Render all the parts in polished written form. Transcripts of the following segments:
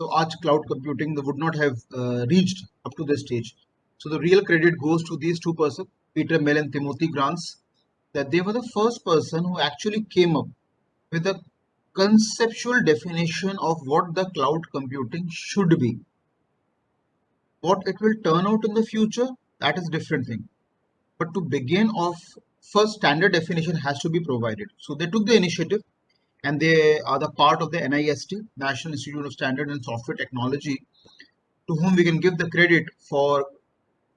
तो आज cloud computing would not have reached up to this stage. So the real credit goes to these two persons, Peter Mel and Timothy Grants, that they were the first person who actually came up with a conceptual definition of what the cloud computing should be. What it will turn out in the future, that is different thing. But to begin off, first standard definition has to be provided. So they took the initiative and they are the part of the NIST, National Institute of Standard and Software Technology, to whom we can give the credit for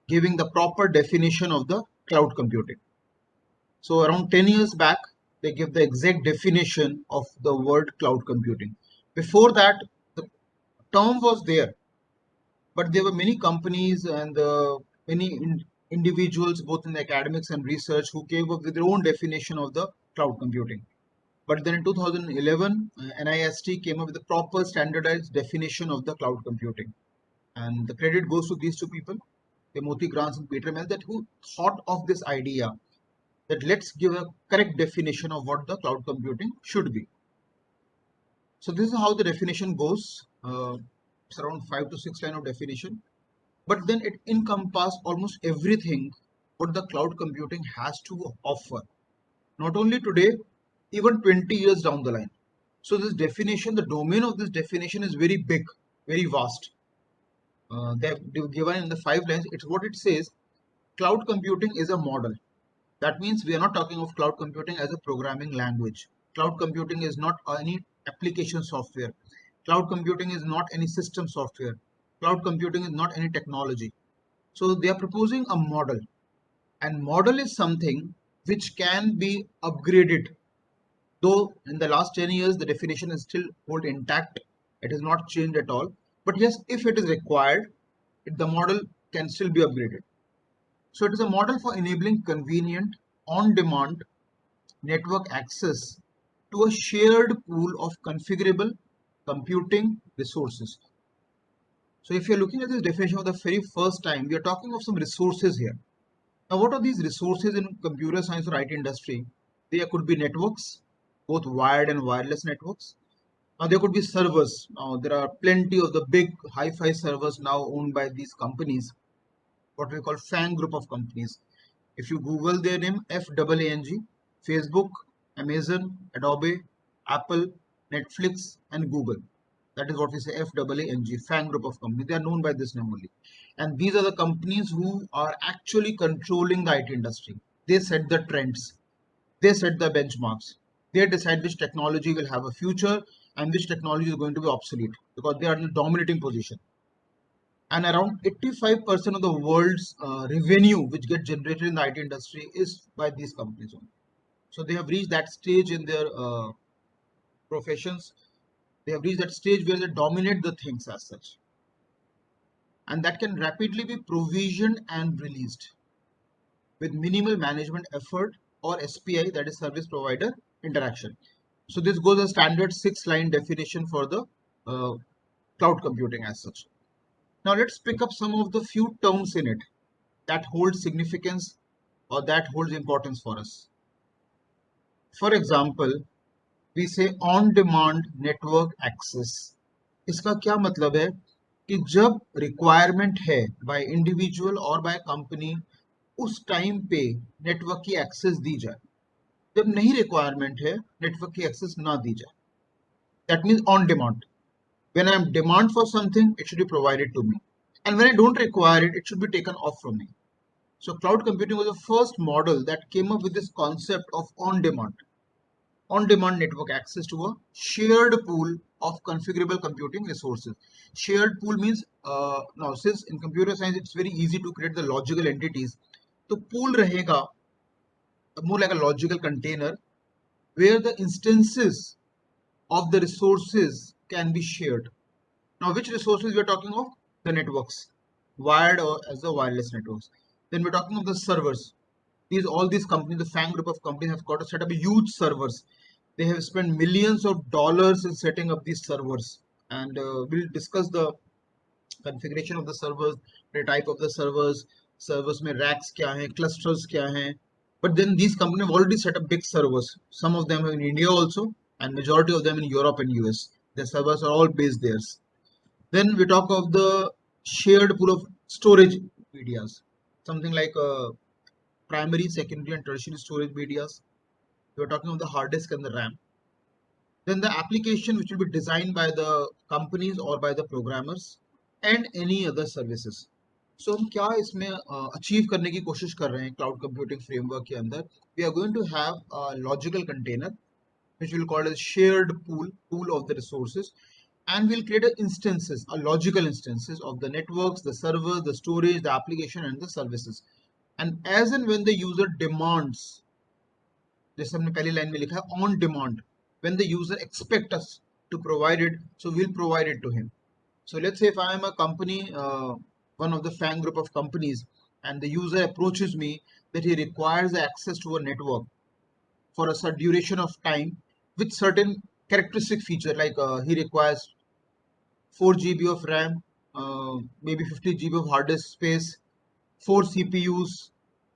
giving the proper definition of the cloud computing. So around 10 years back, they give the exact definition of the word cloud computing. Before that, the term was there, but there were many companies and many individuals, both in academics and research, who came up with their own definition of the cloud computing. But then in 2011, NIST came up with a proper standardized definition of the cloud computing. And the credit goes to these two people, Timothy Grants and Peter Mel, that who thought of this idea that let's give a correct definition of what the cloud computing should be. So this is how the definition goes. It's around 5 to 6 line of definition, but then it encompasses almost everything what the cloud computing has to offer. Not only today, even 20 years down the line. So this definition, the domain of this definition is very big, very vast. They've given in the 5 lines. It's what it says. Cloud computing is a model. That means we are not talking of cloud computing as a programming language. Cloud computing is not any application software. Cloud computing is not any system software. Cloud computing is not any technology. So they are proposing a model, and model is something which can be upgraded. Though in the last 10 years the definition is still hold intact, it is not changed at all. But yes, if it is required, the model can still be upgraded. So it is a model for enabling convenient, on-demand network access to a shared pool of configurable computing resources. So if you're looking at this definition for the very first time, we are talking of some resources here. Now, what are these resources in computer science or IT industry? There could be networks, both wired and wireless networks. Now, there could be servers. Now, there are plenty of the big hi-fi servers now owned by these companies, what we call FANG group of companies. If you Google their name, FAANG, Facebook, Amazon, Adobe, Apple, Netflix, and Google. That is what we say, FAANG, FANG group of companies. They are known by this name only. And these are the companies who are actually controlling the IT industry. They set the trends. They set the benchmarks. They decide which technology will have a future and which technology is going to be obsolete, because they are in a dominating position. And around 85% of the world's revenue which gets generated in the IT industry is by these companies only. So they have reached that stage in their professions. They have reached that stage where they dominate the things as such, and that can rapidly be provisioned and released with minimal management effort, or SPI, that is service provider interaction. So this goes a standard 6 line definition for the cloud computing as such. Now let's pick up some of the few terms in it that hold significance or that holds importance for us. For example, we say on demand network access. इसका क्या मतलब है कि जब requirement है by individual और by company, उस time पे नेटवर्क की एक्सेस दी जाए. जब नहीं रिक्वायरमेंट है, नेटवर्क की एक्सेस ना दी जाए. That means on demand. When I am demand for something, it should be provided to me. And when I don't require it, it should be taken off from me. So cloud computing was the first model that came up with this concept of on-demand network access to a shared pool of configurable computing resources. Shared pool means, now since in computer science it's very easy to create the logical entities, so pool rahega more like a logical container where the instances of the resources can be shared. Now, which resources we are talking of? The networks, wired or as the wireless networks. Then we're talking of the servers. All these companies, the FANG group of companies, have got to set up huge servers. They have spent millions of dollars in setting up these servers, and we'll discuss the configuration of the servers, the type of the servers. Servers में racks क्या हैं, clusters क्या हैं. But then these companies have already set up big servers. Some of them are in India also, and majority of them in Europe and US. The servers are all based there. Then we talk of the shared pool of storage medias, something like primary, secondary, and tertiary storage medias. We are talking of the hard disk and the RAM. Then the application which will be designed by the companies or by the programmers and any other services. So हम क्या इसमें achieve करने की कोशिश कर रहे हैं cloud computing framework के अंदर? We are going to have a logical container which we'll call as shared pool of the resources, and we'll create instances, a logical instances of the networks, the servers, the storage, the application, and the services. And as and when the user demands, जैसे हमने पहली line में लिखा है on demand, when the user expect us to provide it, so we'll provide it to him. So let's say if I am a company, one of the FANG group of companies, and the user approaches me that he requires access to a network for a certain duration of time with certain characteristic feature, like he requires 4 GB of RAM, maybe 50 GB of hard disk space, 4 CPUs,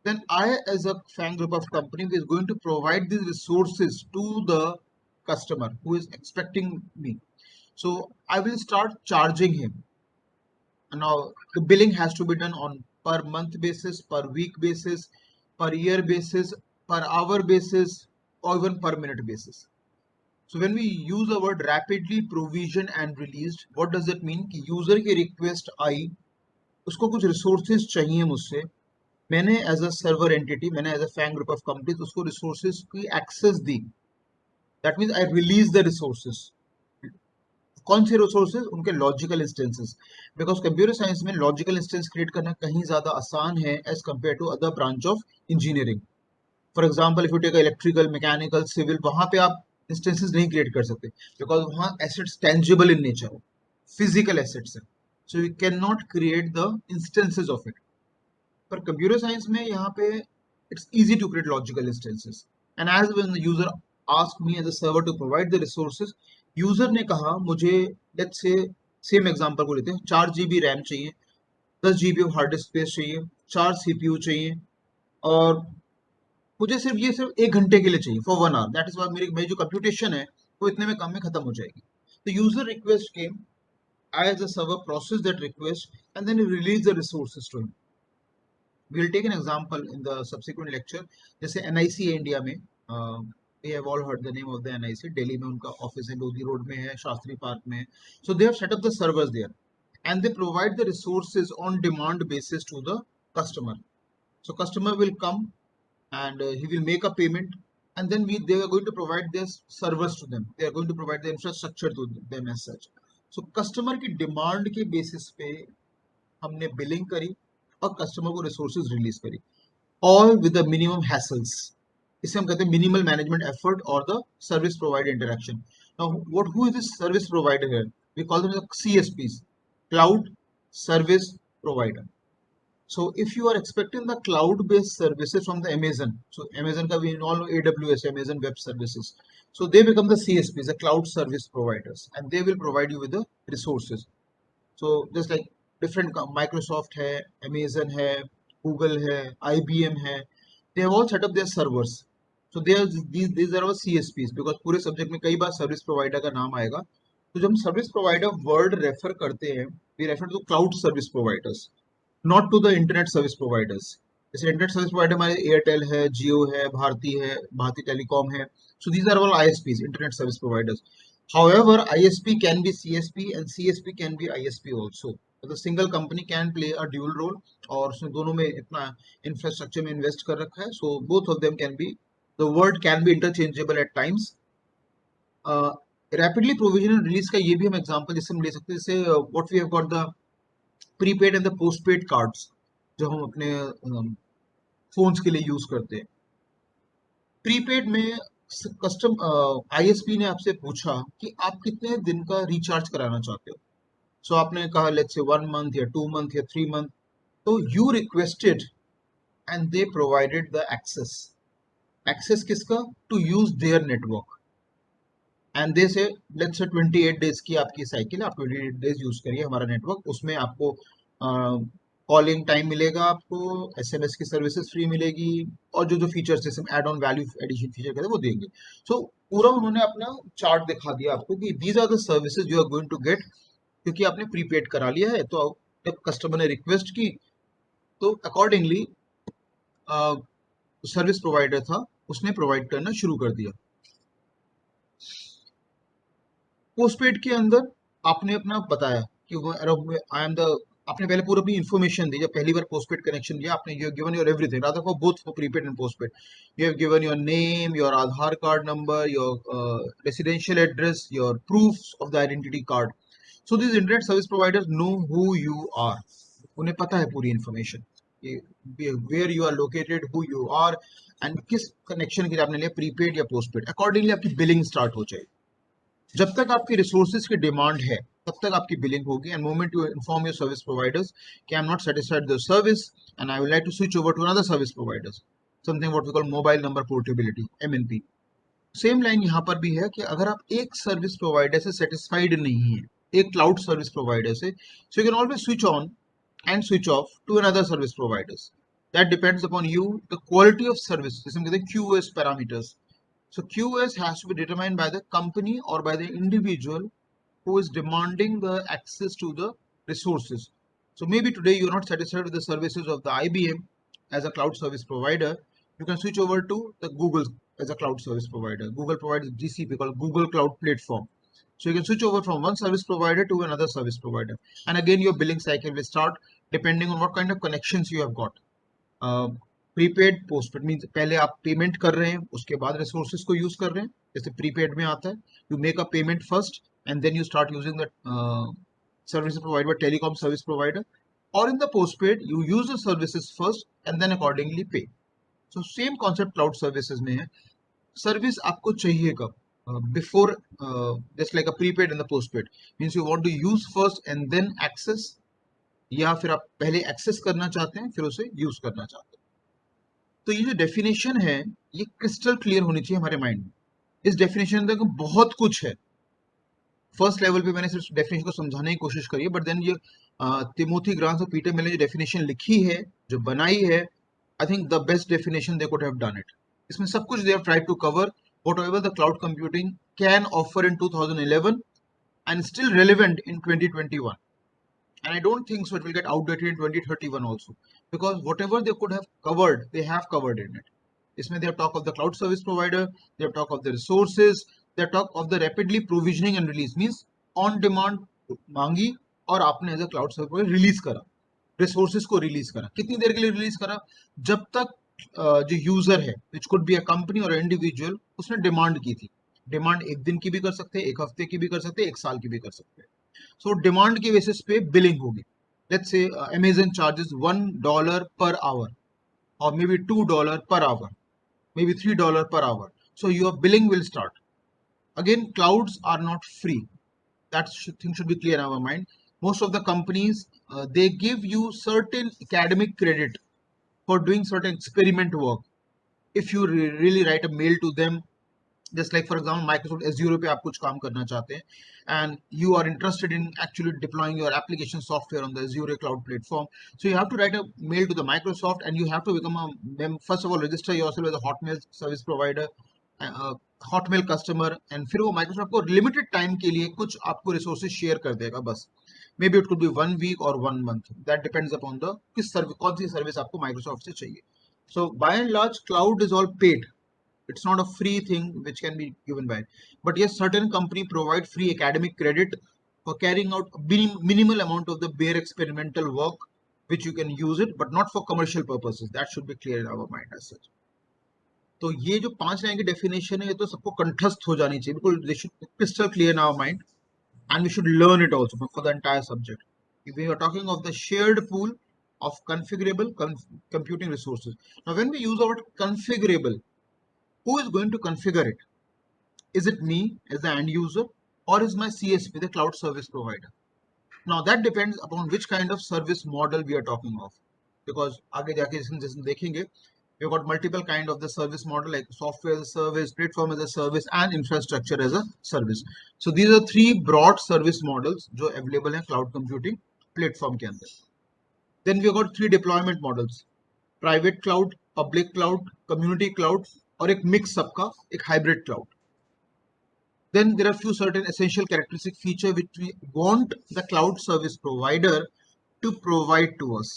then I, as a fan group of companies, is going to provide these resources to the customer who is expecting me. So I will start charging him. And now the billing has to be done on per month basis, per week basis, per year basis, per hour basis, or even per minute basis. So when we use the word rapidly provisioned and released, what does it mean? कि user की request आई, उसको कुछ resources चाहिए मुझसे, मैंने as a server entity, मैंने as a FAANG group of companies उसको रिसोर्सेज की एक्सेस दी. That means I release the resources. कौन से रिसोर्सेज? उनके logical instances. Because computer science में लॉजिकल इंस्टेंस क्रिएट करना कहीं ज्यादा आसान है as compare to other branch of engineering. For example if you take electrical, mechanical, civil, वहां पे आप इंस्टेंसेस नहीं क्रिएट कर सकते बिकॉज वहां एसेट्स टेंजिबल इन नेचर है, फिजिकल एसेट्स है. So you can not create the instances of it. पर कंप्यूटर साइंस में यहाँ पे it's easy to create logical instances. And as when the user ask me as a server to provide the resources, user ने कहा मुझे, let's say same example को लेते हैं, 4 GB रैम चाहिए, 10 GB of hard disk space चाहिए, 4 CPU चाहिए, और मुझे सिर्फ ये सिर्फ 1 घंटे के लिए चाहिए, फॉर 1 आवर. दैट इज मेरी मेरी जो कंप्यूटेशन है वो इतने में काम में खत्म हो जाएगी. तो user request came, I as a server process that request and then release the resources to him. We'll take an example in the subsequent lecture. जैसे NIC है इंडिया में, we have all heard the name of the NIC. Delhi में उनका office है, Lodhi road में है, Shastri park में है. So they have set up the servers there, and they provide the resources on demand basis to the customer. So customer will come and he will make a payment, and then they are going to provide their servers to them. They are going to provide the infrastructure to them as such. So customer की demand के basis पे हमने billing करी और customer को resources release करी, all with the minimum hassles. इसे हम कहते हैं मिनिमल मैनेजमेंट एफर्ट और the service provider interaction. Now what who is this service provider here? We call them CSPs, cloud service provider. So if you are expecting the cloud-based services from the Amazon, so Amazon का we all know AWS, Amazon Web Services. So they become the CSPs, the cloud service providers, and they will provide you with the resources. So just like different Microsoft है, Amazon है, Google है, IBM है, they have all set up their servers. So they are these are our CSPs, because पूरे subject में कई बार service provider का नाम आएगा. तो जब हम सर्विस प्रोवाइडर वर्ड रेफर करते हैं, we refer to cloud service providers, not to the internet service providers. जैसे इंटरनेट सर्विस प्रोवाइडर हमारे एयरटेल है, जियो है, भारती टेलीकॉम है. So these are all ISPs, internet service providers. However, ISP can be CSP and CSP can be ISP also. So the single company can play a dual role, और उसने दोनों में इतना infrastructure में invest कर रखा है. So both of them can be, the word can be interchangeable at times. Rapidly provision and release का ये भी हम एग्जांपल जैसे हम ले सकते हैं, जैसे what we have got the prepaid and the postpaid cards जो हम अपने फोन्स के लिए यूज करते हैं. प्रीपेड में कस्टम ISP ने आपसे पूछा कि आप कितने दिन का रिचार्ज कराना चाहते हो. सो आपने कहा लेट्स से 1 मंथ या 2 मंथ या 3 मंथ. तो you requested and they provided the access. Access किसका? To use their network. And they say let's से 28 डेज की आपकी साइकिल, आप 28 डेज यूज करिए हमारा नेटवर्क. उसमें आपको कॉलिंग टाइम मिलेगा, आपको SMS की सर्विसेज फ्री मिलेगी, और जो जो फीचर्स जैसे add on value addition feature कहते हैं वो देंगे. सो पूरा उन्होंने अपना चार्ट दिखा दिया आपको कि these are the services you are going to get क्योंकि आपने प्रीपेड करा लिया है। तो जब कस्टमर ने रिक्वेस्ट की तो अकॉर्डिंगली सर्विस प्रोवाइडर था उसने प्रोवाइड करना शुरू कर दिया। पोस्टपेड के अंदर आपने अपना बताया कि आई एम द, आपने पहले पूरी अपनी इन्फॉर्मेशन दी। जब पहली बार पोस्टपेड कनेक्शन दिया आपने, you given your everything, rather for both for prepaid and postpaid. You have given your name, your Aadhaar card number, your residential address, your proof of the identity card. So this internet service providers know who you are, उन्हें पता है पूरी information, where you are located, who you are, and किस connection के लिए आपने लिया, prepaid या पोस्टपेड। अकॉर्डिंगली आपकी बिलिंग स्टार्ट हो जाएगी। जब तक आपकी रिसोर्सेज की डिमांड है तब तक आपकी बिलिंग होगी। And moment you inform your service providers कि I am not satisfied with the service and I would like to switch over to another service providers, something what we call mobile number portability, MNP. Same line यहाँ पर भी है कि अगर आप एक service provider से सेटिस्फाइड नहीं है, एक क्लाउड सर्विस प्रोवाइडर से, सो you can always switch on and switch off to another service providers. That depends upon you, the quality of service, जिसे हम कहते हैं QoS parameters. So QoS has to be determined by the company or by the individual who is demanding the access to the resources. So maybe today you're not satisfied with the services of the IBM as a cloud service provider. You can switch over to the Google as a cloud service provider. Google provides GCP called Google Cloud Platform. So you can switch over from one service provider to another service provider. And again, your billing cycle will start depending on what kind of connections you have got. Prepaid postpaid means पहले आप payment कर रहे हैं उसके बाद resources को use कर रहे हैं, जैसे प्रीपेड में आता है you make a payment first and then you start using the service provider, telecom service provider, और in the postpaid you use the services first and then accordingly pay. So same concept cloud services में है। Service आपको चाहिए कब, before, just like a prepaid and the postpaid, means you want to use first and then access, या फिर आप पहले access करना चाहते हैं फिर उसे यूज करना चाहते हैं। तो ये जो डेफिनेशन है ये क्रिस्टल क्लियर होनी चाहिए हमारे माइंड में। इस डेफिनेशन तक बहुत कुछ है। फर्स्ट लेवल पे मैंने सिर्फ डेफिनेशन को समझाने की कोशिश करी है, बट देन ये तिमोथी ग्रांस और पीटर मिल ने जो डेफिनेशन लिखी है, जो बनाई है, I think the best definition they could have done it. इसमें सब कुछ they have tried to cover whatever the cloud computing can offer in 2011 and still relevant in 2021. And I don't think so it will get outdated in 2031 also, because whatever they could have covered, they have covered in it. Isme they have talked of the cloud service provider, they have talked of the resources, they have talked of the rapidly provisioning and release, means on demand मांगी और आपने as a cloud service provider release करा, resources को release करा। कितनी देर के लिए release करा, जब तक जो यूजर है, which could be a company और इंडिविजुअल, उसने डिमांड की थी। डिमांड एक दिन की भी कर सकते हैं, एक हफ्ते की भी कर सकते हैं, एक साल की भी कर सकते हैं। सो डिमांड के बेसिस पे बिलिंग होगी। Let's say Amazon charges $1 per hour, or maybe $2 per hour, maybe $3 per hour. So your billing will start. Again, clouds are not free. That thing should be clear in our mind. Most of the companies, they give you certain academic credit for doing certain experiment work. If you really write a mail to them, just like for example Microsoft Azure पे आप कुछ काम करना चाहते हैं and you are interested in actually deploying your application software on the Azure cloud platform, so you have to write a mail to the Microsoft and you have to become a first of all register yourself as a Hotmail service provider, Hotmail customer, and फिर वो Microsoft को limited time के लिए कुछ आपको resources share कर देगा बस। Maybe it could be 1 week or 1 month, that depends upon the किस सर्विस, कौन सी सर्विस आपको Microsoft से चाहिए। So by and large cloud is all paid. It's not a free thing which can be given by, but yes, certain company provide free academic credit for carrying out minimal amount of the bare experimental work which you can use it, but not for commercial purposes. That should be clear in our mind as such. तो ये जो 5 line की definition है ये तो सबको कंठस्थ हो जानी चाहिए बिल्कुल, they should be crystal clear in our mind, and we should learn it also for the entire subject. If we are talking of the shared pool of configurable computing resources, now when we use the word configurable, who is going to configure it? Is it me as the end user, or is my CSP, the cloud service provider? Now that depends upon which kind of service model we are talking of, because आगे जाके जैसे देखेंगे we've got multiple kind of the service model like software as a service, platform as a service, and infrastructure as a service. So these are 3 broad service models जो available हैं cloud computing platform के अंदर. Then we got 3 deployment models: private cloud, public cloud, community cloud, और एक mix सबका, एक hybrid cloud. Then there are few certain essential characteristic feature which we want the cloud service provider to provide to us.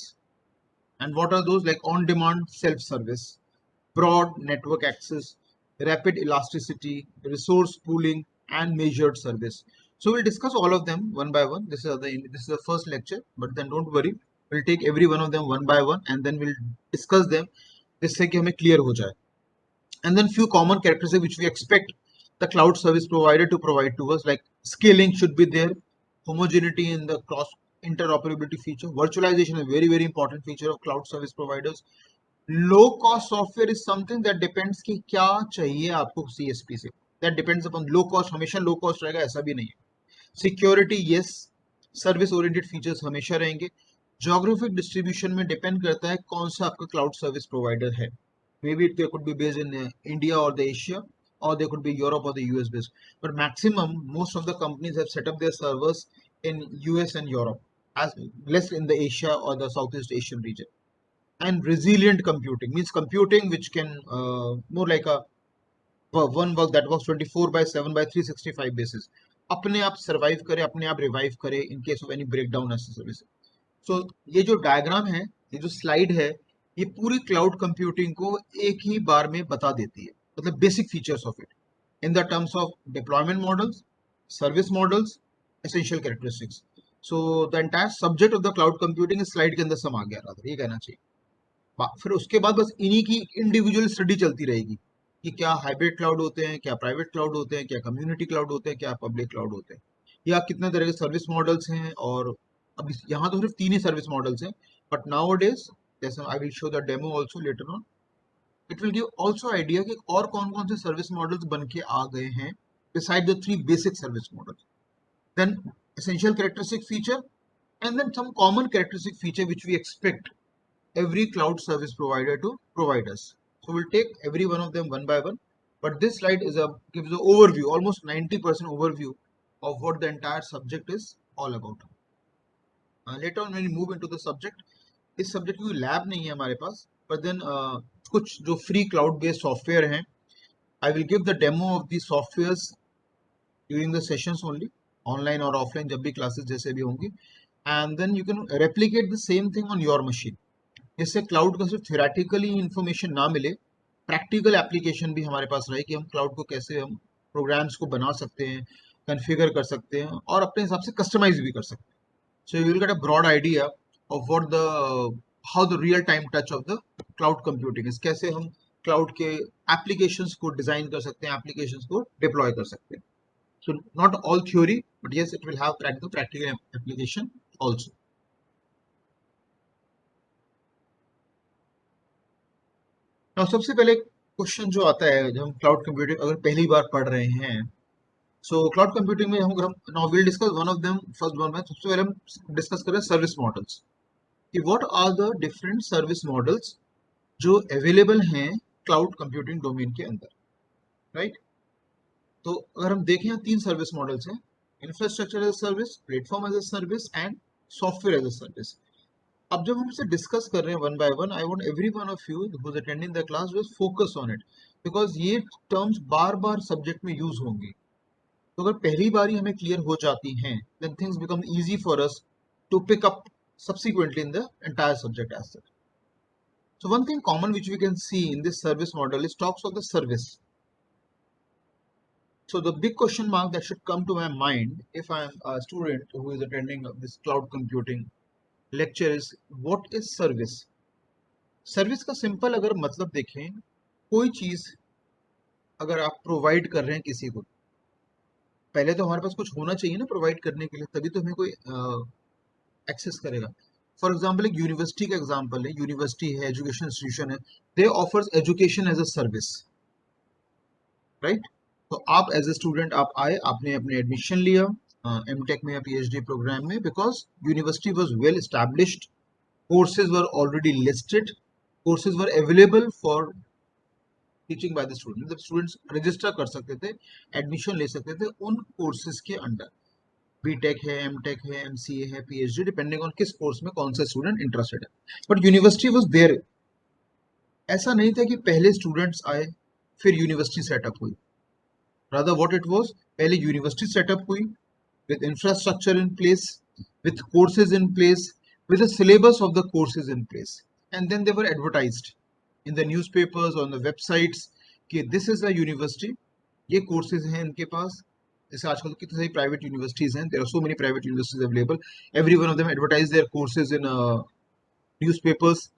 And what are those? Like on-demand self-service, broad network access, rapid elasticity, resource pooling, and measured service. So we'll discuss all of them one by one. This is the first lecture, but then don't worry. We'll take every one of them one by one and then we'll discuss them जिससे कि हमें clear हो जाए. And then few common characteristics which we expect the cloud service provider to provide to us, like scaling should be there, homogeneity in the cross interoperability feature, virtualization is a very important feature of cloud service providers. Low cost software is something that depends कि क्या चाहिए आपको CSP से, that depends upon low cost. हमेशा low cost रहेगा ऐसा भी नहीं है. Security yes, service oriented features हमेशा रहेंगे. Geographic distribution में depend करता है कौन सा आपका cloud service provider है. Maybe they could be based in India or the Asia, or they could be Europe or the US based. But maximum, most of the companies have set up their servers in US and Europe, as less in the Asia or the Southeast Asian region. And resilient computing means computing which can more like a one work that works 24/7 by 365 basis. अपने आप survive करे, अपने आप revive करे in case of any breakdown necessary. So ये जो diagram है, ये जो स्लाइड है, ये पूरी क्लाउड कंप्यूटिंग को एक ही बार में बता देती है, मतलब basic features of it in the terms of deployment models, service models, essential characteristics. So the entire subject of the cloud computing इस स्लाइड के अंदर समा गया, रादर ये कहना चाहिए. फिर उसके बाद बस इन्हीं की इंडिविजुअल स्टडी चलती रहेगी कि क्या हाइब्रिड क्लाउड होते हैं, क्या प्राइवेट क्लाउड होते हैं, क्या कम्युनिटी क्लाउड होते हैं, क्या पब्लिक क्लाउड होते हैं, या कितने तरह के सर्विस मॉडल्स हैं. और अब यहाँ तो सिर्फ 3 ही सर्विस मॉडल्स हैं, बट नाउ डेज जैसे I will show the demo also later on, it will give also idea कि और कौन कौन से सर्विस मॉडल्स बन के आ गए हैं beside the 3 basic service models. Then essential characteristic feature, and then some common characteristic feature which we expect every cloud service provider to provide us. So we'll take every one of them one by one, but this slide gives an overview, almost 90% overview of what the entire subject is all about. Later on when we move into the subject, इस subject की lab नहीं है हमारे पास, but then कुछ जो free cloud based software हैं, I will give the demo of these softwares during the sessions only, online or offline जब भी क्लासेस जैसे भी होंगी, and then you can replicate the same thing on your machine. इससे cloud का सिर्फ theoretically information ना मिले, प्रैक्टिकल एप्लीकेशन भी हमारे पास रहे कि हम क्लाउड को कैसे हम प्रोग्राम्स को बना सकते हैं, कॉन्फ़िगर कर सकते हैं और अपने हिसाब से कस्टमाइज भी कर सकते हैं. So you will get a broad idea of what the how the real time touch of the cloud computing is, कैसे हम क्लाउड के एप्लीकेशंस को डिजाइन कर सकते हैं, एप्लीकेशंस को डिप्लॉय कर सकते हैं. So not all theory, but yes it will have practical application also. now सबसे पहले क्वेश्चन जो आता है जब हम क्लाउड कंप्यूटिंग अगर पहली बार पढ़ रहे हैं, सो क्लाउड कंप्यूटिंग में हम now will discuss one of them. First one में सबसे पहले हम डिस्कस करें सर्विस मॉडल्स कि what are the different service models जो अवेलेबल हैं क्लाउड कंप्यूटिंग डोमेन के अंदर, राइट. तो अगर हम देखें, 3 सर्विस मॉडल्स हैं: infrastructure as a service, platform as a service and software as a service. अब जब हम इसे डिस्कस कर रहे हैं one by one, I want every one of you who is attending the class to focus on it, because ये terms बार बार सब्जेक्ट में यूज होंगी. तो अगर पहली बार ही हमें क्लियर हो जाती हैं, then things become easy for us to pick up subsequently in the entire subject as such. So one thing common which we can see in this service model is talks of the service. So the big question mark that should come to my mind if I am a student who is attending this cloud computing lecture is what is service. Service का simple अगर मतलब देखें, कोई चीज अगर आप provide कर रहे हैं किसी को, पहले तो हमारे पास कुछ होना चाहिए ना प्रोवाइड करने के लिए, तभी तो हमें कोई एक्सेस करेगा. फॉर एग्जाम्पल एक यूनिवर्सिटी का एग्जाम्पल है, यूनिवर्सिटी है, एजुकेशन इंस्टीट्यूशन है, they offers education as a service, right. तो आप एज ए स्टूडेंट आप आए, आपने अपने एडमिशन लिया एमटेक में या पीएचडी प्रोग्राम में, because university was well established, courses were already listed, courses were available for teaching by the student. जब स्टूडेंट्स रजिस्टर कर सकते थे, एडमिशन ले सकते थे उन कोर्सेज के अंडर. बीटेक है, एमटेक है, एमसीए है, पीएचडी, डिपेंडिंग ऑन किस कोर्स में कौन सा स्टूडेंट इंटरेस्टेड है, बट यूनिवर्सिटी वाज देयर. ऐसा नहीं था कि पहले स्टूडेंट्स आए फिर यूनिवर्सिटी सेटअप हुई. रादर व्हाट इट वाज, पहले यूनिवर्सिटी सेटअप हुई with infrastructure in place, with courses in place, with the syllabus of the courses in place, and then they were advertised in the newspapers, on the websites कि this is a university, ये courses हैं इनके पास. जैसे आजकल कितने सारी private universities हैं, there are so many private universities available. Every one of them advertise their courses in newspapers.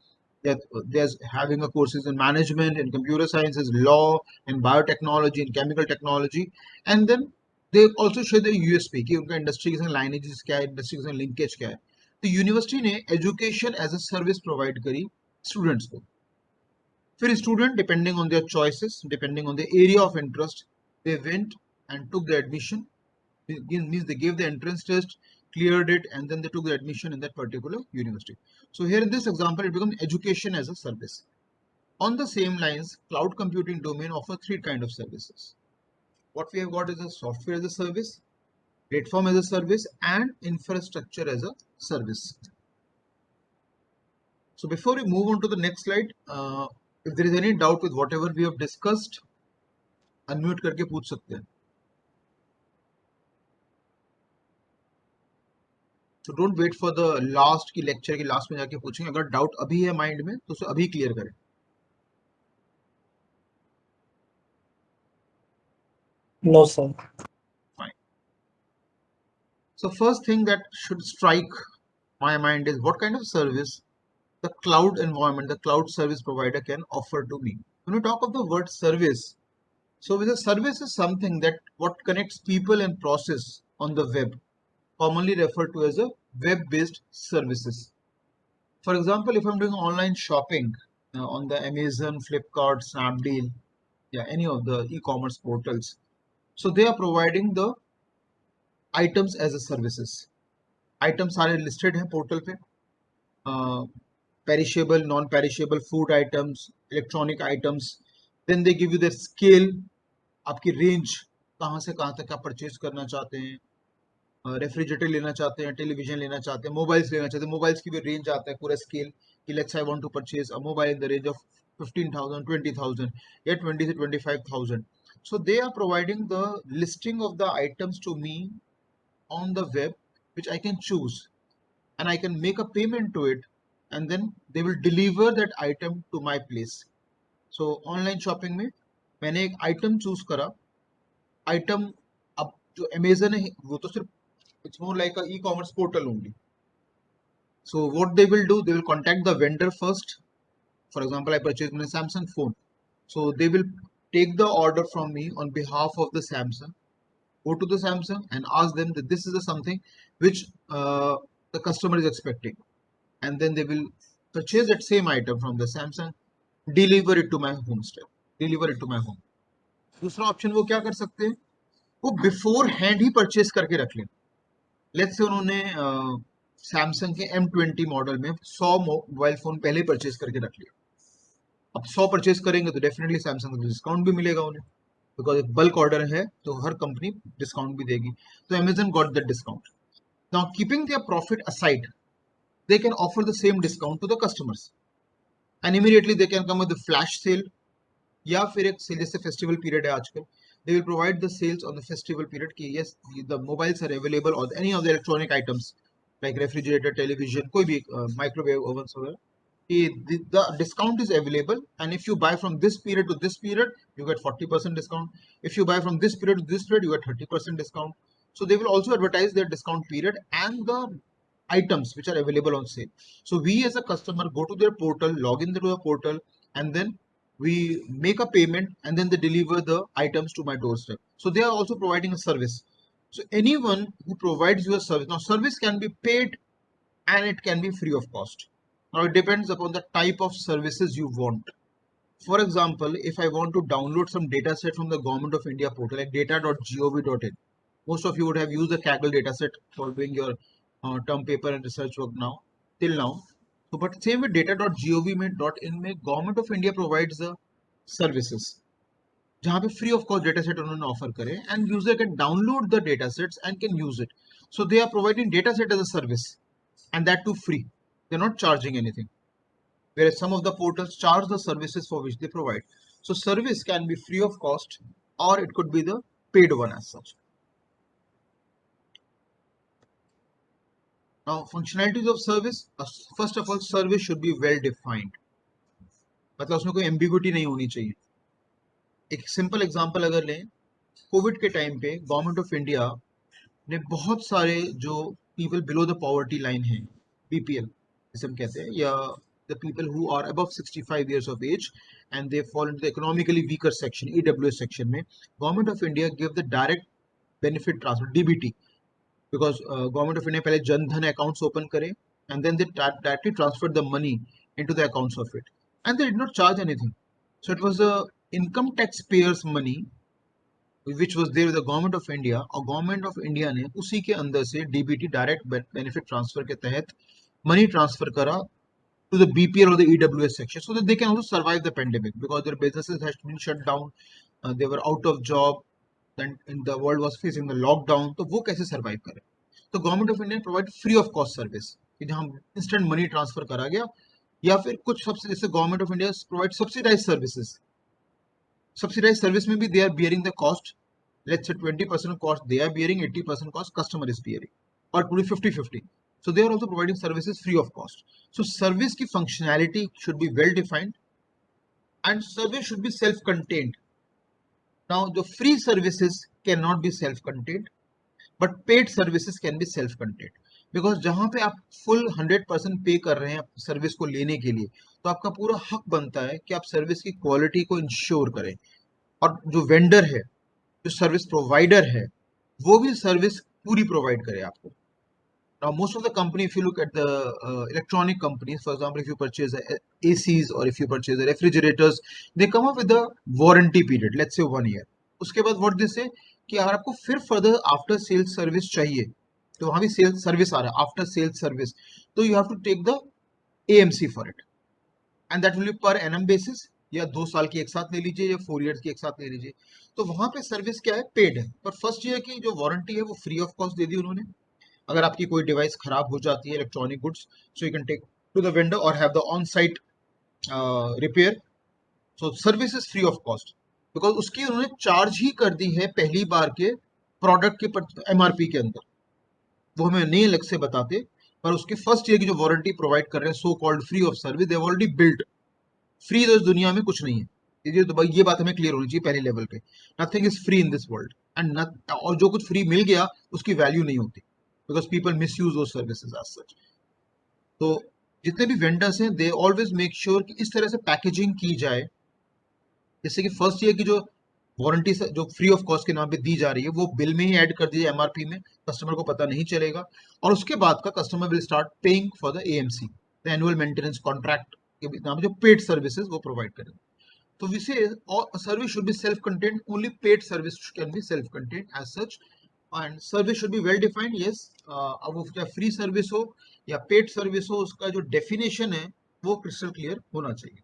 There's having a courses in management, in computer sciences, law, in biotechnology, in chemical technology, and then they also show the USP कि उनका industry के संग लाइनेजेस क्या है, industry के संग linkage क्या है. तो यूनिवर्सिटी ने education as a service provide करी स्टूडेंट्स को. फिर student depending on their choices, depending on the area of interest, they went and took the admission. It means they gave the entrance test, cleared it, and then they took the admission in that particular university. So here in this example, it becomes education as a service. On the same lines, cloud computing domain offer three kind of services. What we have got is a software as a service, platform as a service, and infrastructure as a service. So before we move on to the next slide, if there is any doubt with whatever we have discussed, unmute करके पूछ सकते हैं. So don't wait for the last की lecture की last में जाके पूछेंगे. अगर doubt अभी है mind में तो उसे अभी clear करें. No, sir. Fine. So first thing that should strike my mind is what kind of service the cloud environment, the cloud service provider can offer to me. When we talk of the word service, so with a service is something that what connects people and process on the web, commonly referred to as a web-based services. For example, if I'm doing online shopping on the Amazon, Flipkart, Snapdeal, any of the e-commerce portals, so they are providing the items as a services. Items सारे listed हैं portal पे. Perishable, non-perishable food items, electronic items. Then they give you their scale, आपकी range, कहाँ से कहाँ तक आप purchase करना चाहते हैं. रेफ्रिजरेटर लेना चाहते हैं, टेलीविजन लेना चाहते हैं, मोबाइल्स लेना चाहते हैं, मोबाइल्स की भी रेंज आता है पूरा स्केल कि let's I want to purchase a mobile in the range of 15,000, 20,000 या 20 से 25,000. So they are providing the listing of the items to me on the web, which I can choose and I can make a payment to it, and then they will deliver that item to my place. So online shopping में मैंने एक item choose करा. Item अब जो Amazon है वो तो सिर्फ it's more like a e-commerce portal only. So what they will do, they will contact the vendor first. For example, I purchased my Samsung phone, so they will take the order from me on behalf of the Samsung, go to the Samsung and ask them that this is the something which the customer is expecting, and then they will purchase that same item from the Samsung, deliver it to my home step, deliver it to my home. दूसरा option वो क्या कर सकते हैं, वो before hand ही purchase करके रख लें. लेट्स से उन्होंने सैमसंग के M20 मॉडल में 100 मोबाइल फोन पहले ही परचेज करके रख लिया. अब 100 परचेज करेंगे तो डेफिनेटली सैमसंग को डिस्काउंट भी मिलेगा उन्हें, बिकॉज एक बल्क ऑर्डर है तो हर कंपनी डिस्काउंट भी देगी. तो Amazon got that discount. Now keeping their profit aside, they can offer the same discount to the customers and immediately they can come with the flash sale, या फिर एक cell जैसे festival period है आजकल, they will provide the sales on the festival period कि yes the mobiles are available or any of the electronic items like refrigerator, television, कोई भी microwave ovens वगैरह, the discount is available, and if you buy from this period to this period you get 40% discount. If you buy from this period to this period you get 30% discount. So they will also advertise their discount period and the items which are available on sale. So we as a customer go to their portal, log into the portal, and then we make a payment and then they deliver the items to my doorstep. So they are also providing a service. So anyone who provides you a service, now service can be paid and it can be free of cost. Now it depends upon the type of services you want. For example, if I want to download some data set from the Government of India portal like data.gov.in, most of you would have used the Kaggle dataset for doing your term paper and research work now, till now. So, but same with data.gov.in में Government of India provides the services जहाँ पे free of cost data set उन्होंने offer करे and user can download the data sets and can use it. So they are providing data set as a service and that too free. They're not charging anything. Whereas some of the portals charge the services for which they provide. So service can be free of cost or it could be the paid one as such. Now, functionalities of service. First of all, service should be well defined. मतलब उसमें कोई ambiguity नहीं होनी चाहिए. एक simple example अगर लें, Covid के टाइम पे गवर्नमेंट ऑफ इंडिया ने बहुत सारे जो people below the poverty line है, बीपीएल जिसे हम कहते हैं, या the people who are above 65 years of age and they fall into the economically weaker section, EWS section में government of India give the direct benefit transfer, DBT, because government of India पहले Jan Dhan accounts open करे and then they directly transferred the money into the accounts of it and they did not charge anything. So it was the income taxpayers money which was there with the government of India, और government of India ने उसी के अंदर से DBT direct benefit transfer के तहत money transfer करा to the BPL or the EWS section so that they can also survive the pandemic because their businesses had been shut down, they were out of job, then in the world was facing the lockdown. तो वो कैसे survive करें? तो government of India provide free of cost service कि जहां instant money transfer करा गया, या फिर कुछ जैसे government of India provide subsidise services. Subsidise service में भी they are bearing the cost. Let's say 20% cost they are bearing, 80% cost customer is bearing, और पूरी 50-50. So they are also providing services free of cost. So service की functionality should be well defined and service should be self contained. Now the free services can not be self contained but paid services can be self content. Because जहां पे आप full 100% पे कर रहे हैं service को लेने के लिए, तो आपका पूरा हक बनता है कि आप सर्विस की क्वालिटी को इंश्योर करें, और जो वेंडर है, जो सर्विस प्रोवाइडर है, वो भी सर्विस पूरी प्रोवाइड करे आपको. Now, most of the company, if you look at the electronic companies, for example, if you purchase ACs or if you purchase the refrigerators, they come up with the warranty period, let's say 1 year. उसके बाद what they say कि अगर आपको फिर further after sales service चाहिए, तो वहां भी sales service आ रहा है, after sales service, तो you have to take the AMC for it, and that will be per annum basis, या 2 साल की एक साथ ले लीजिए या 4 years की एक साथ ले लीजिए. तो वहां पे सर्विस क्या है, पेड है, पर फर्स्ट ईयर की जो वारंटी है वो फ्री ऑफ कॉस्ट दे दी उन्होंने. अगर आपकी कोई डिवाइस खराब हो जाती है, electronic goods, so you can take to the vendor और have the on site repair. So service is free of cost because उसकी उन्होंने चार्ज ही कर दी है पहली बार के प्रोडक्ट के एमआरपी के अंदर. वो हमें नहीं अलग से बताते, पर उसके फर्स्ट ईयर की जो वारंटी प्रोवाइड कर रहे हैं, so called free of service, they already built. Free तो इस दुनिया में कुछ नहीं है, ये बात हमें क्लियर होनी चाहिए पहले लेवल पे. Nothing is free in this world, and और जो कुछ फ्री मिल गया उसकी वैल्यू नहीं होती, because people misuse those services as such. तो जितने भी वेंडर्स हैं, दे ऑलवेज मेक श्योर कि इस तरह से पैकेजिंग की जाए जैसे कि फर्स्ट ईयर की जो वारंटी जो फ्री ऑफ कॉस्ट के नाम पे दी जा रही है वो बिल में ही ऐड कर दीजिए एमआरपी में, कस्टमर को पता नहीं चलेगा, और उसके बाद का customer will start paying for the AMC, the annual maintenance contract के नाम जो पेड सर्विसेज वो प्रोवाइड करें. तो we say service should be self-contained. Only paid service can be self-contained as such, and service should be well defined. Yes, अब वो चाहे free service हो या पेड सर्विस हो, उसका जो डेफिनेशन है वो क्रिस्टल क्लियर होना चाहिए.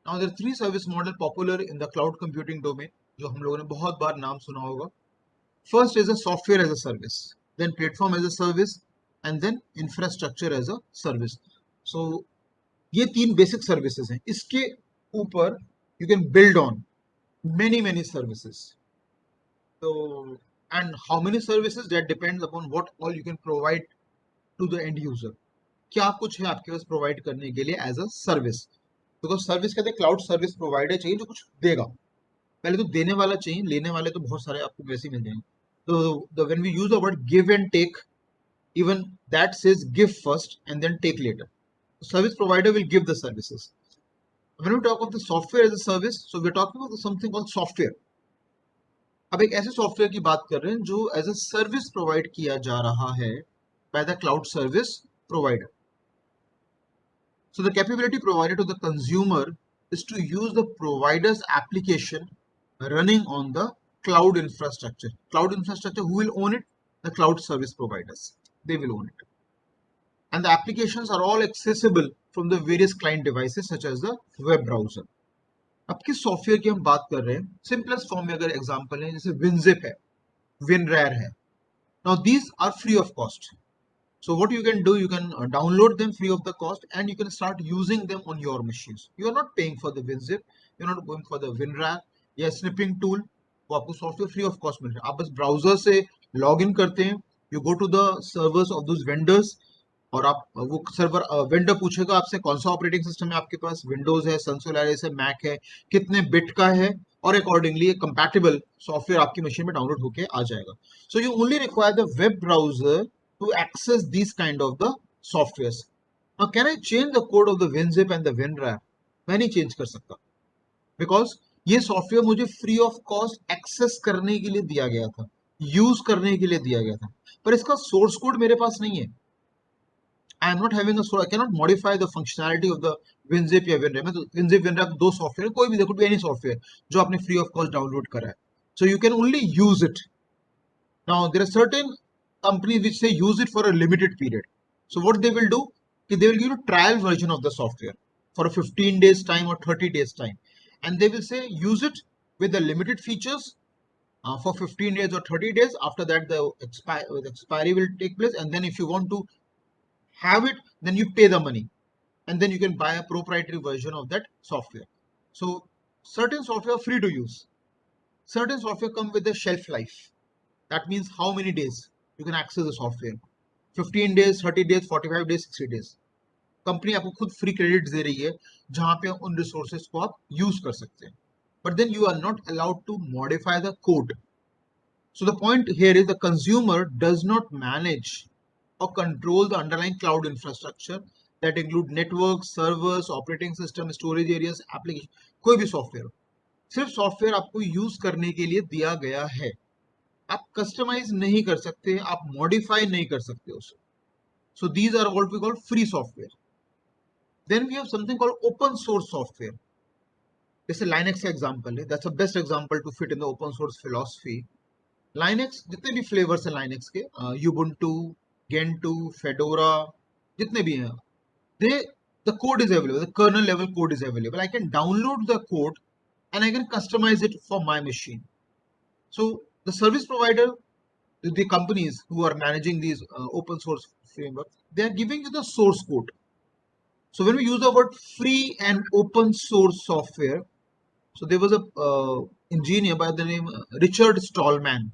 Now there are three service model popular in the cloud computing domain, जो हम लोगों ने बहुत बार नाम सुना होगा. First is a software as a service, then platform as a service, and then infrastructure as a service. So ये तीन बेसिक सर्विसेज हैं. इसके ऊपर you can build on many services. So, and how many services, that depends upon what all you can provide to the end user. क्या कुछ है आपके पास provide करने के लिए as a service, because service कहते हैं क्लाउड सर्विस प्रोवाइडर चाहिए जो कुछ देगा. पहले तो देने वाला चाहिए, लेने वाले तो बहुत सारे आपको वैसे ही मिल जाएंगे. तो when we use the word give and take, even that says give first and then take later. The service provider will give the services. When we talk of the software as a service, so we're talking about something called software. अब एक ऐसे software की बात कर रहे हैं जो as a service provide किया जा रहा है by the cloud service provider. So the capability provided to the consumer is to use the provider's application running on the cloud infrastructure. Cloud infrastructure, who will own it? The cloud service providers. They will own it. And the applications are all accessible from the various client devices such as the web browser. अब किस software की हम बात कर रहे हैं? Simplest form में अगर एग्जांपल है जैसे विनजिप है, विनरैर है. Now these are free of cost. So what you can do, you can download them free of the cost and you can start using them on your machines. You are not paying for the WinZip, you're not going for the WinRAR या snipping tool, वो आपको software free of cost मिल रहा है. आप बस browser से log in करते हैं, you go to the servers of those vendors, और आप वो सर्वर वेंडर पूछेगा आपसे कौन सा ऑपरेटिंग सिस्टम है आपके पास, विंडोज है, सन सोलारिस है, मैक है, कितने बिट का है, और अकॉर्डिंगली एक कंपैटिबल सॉफ्टवेयर आपकी मशीन में डाउनलोड होके आ जाएगा. So you only require the web browser to access this kind of the software. Now can I change the code of the WinZip and the WinRAR? मैं नहीं change कर सकता, because ये सॉफ्टवेयर मुझे फ्री ऑफ कॉस्ट एक्सेस करने के लिए दिया गया था, यूज करने के लिए दिया गया था, पर इसका सोर्स कोड मेरे पास नहीं है. I am not having a source. I cannot modify the functionality of the WinZip या WinRAR. मैं तो WinZip WinRAR दो सॉफ्टवेयर, कोई भी देखो, एनी सॉफ्टवेयर जो आपने फ्री ऑफ कॉस्ट डाउनलोड करा है. So you can only use it. Now there are certain companies which say use it for a limited period. So what they will do, they will give you a trial version of the software for a 15 days time or 30 days time, and they will say use it with the limited features for 15 days or 30 days. After that the expiry will take place, and then if you want to have it, then you pay the money, and then you can buy a proprietary version of that software. So certain software are free to use, certain software come with a shelf life. That means how many days you can access the software, 15 days, 30 days, 45 days, 60 days. Company आपको खुद free credit दे रही है जहां पे उन resources को आप use कर सकते हैं, but then you are not allowed to modify the code. So the point here is the consumer does not manage or control the underlying cloud infrastructure that include networks, servers, operating system, storage areas, application. कोई भी software, सिर्फ software आपको use करने के लिए दिया गया है. आप कस्टमाइज नहीं कर सकते, आप मॉडिफाई नहीं कर सकते उसे. So these are what we call free software. Then we have something called open source software. जैसे Linux का एग्जांपल है, that's the best example to fit in the open source philosophy. Linux जितने भी flavours हैं Linux के, Ubuntu, Gentoo, Fedora, जितने भी हैं, they the code is available, the kernel level code is available. I can download the code and I can customize it for my machine. So the service provider, the companies who are managing these open source frameworks, they are giving you the source code. So when we use the word free and open source software, so there was a engineer by the name Richard Stallman.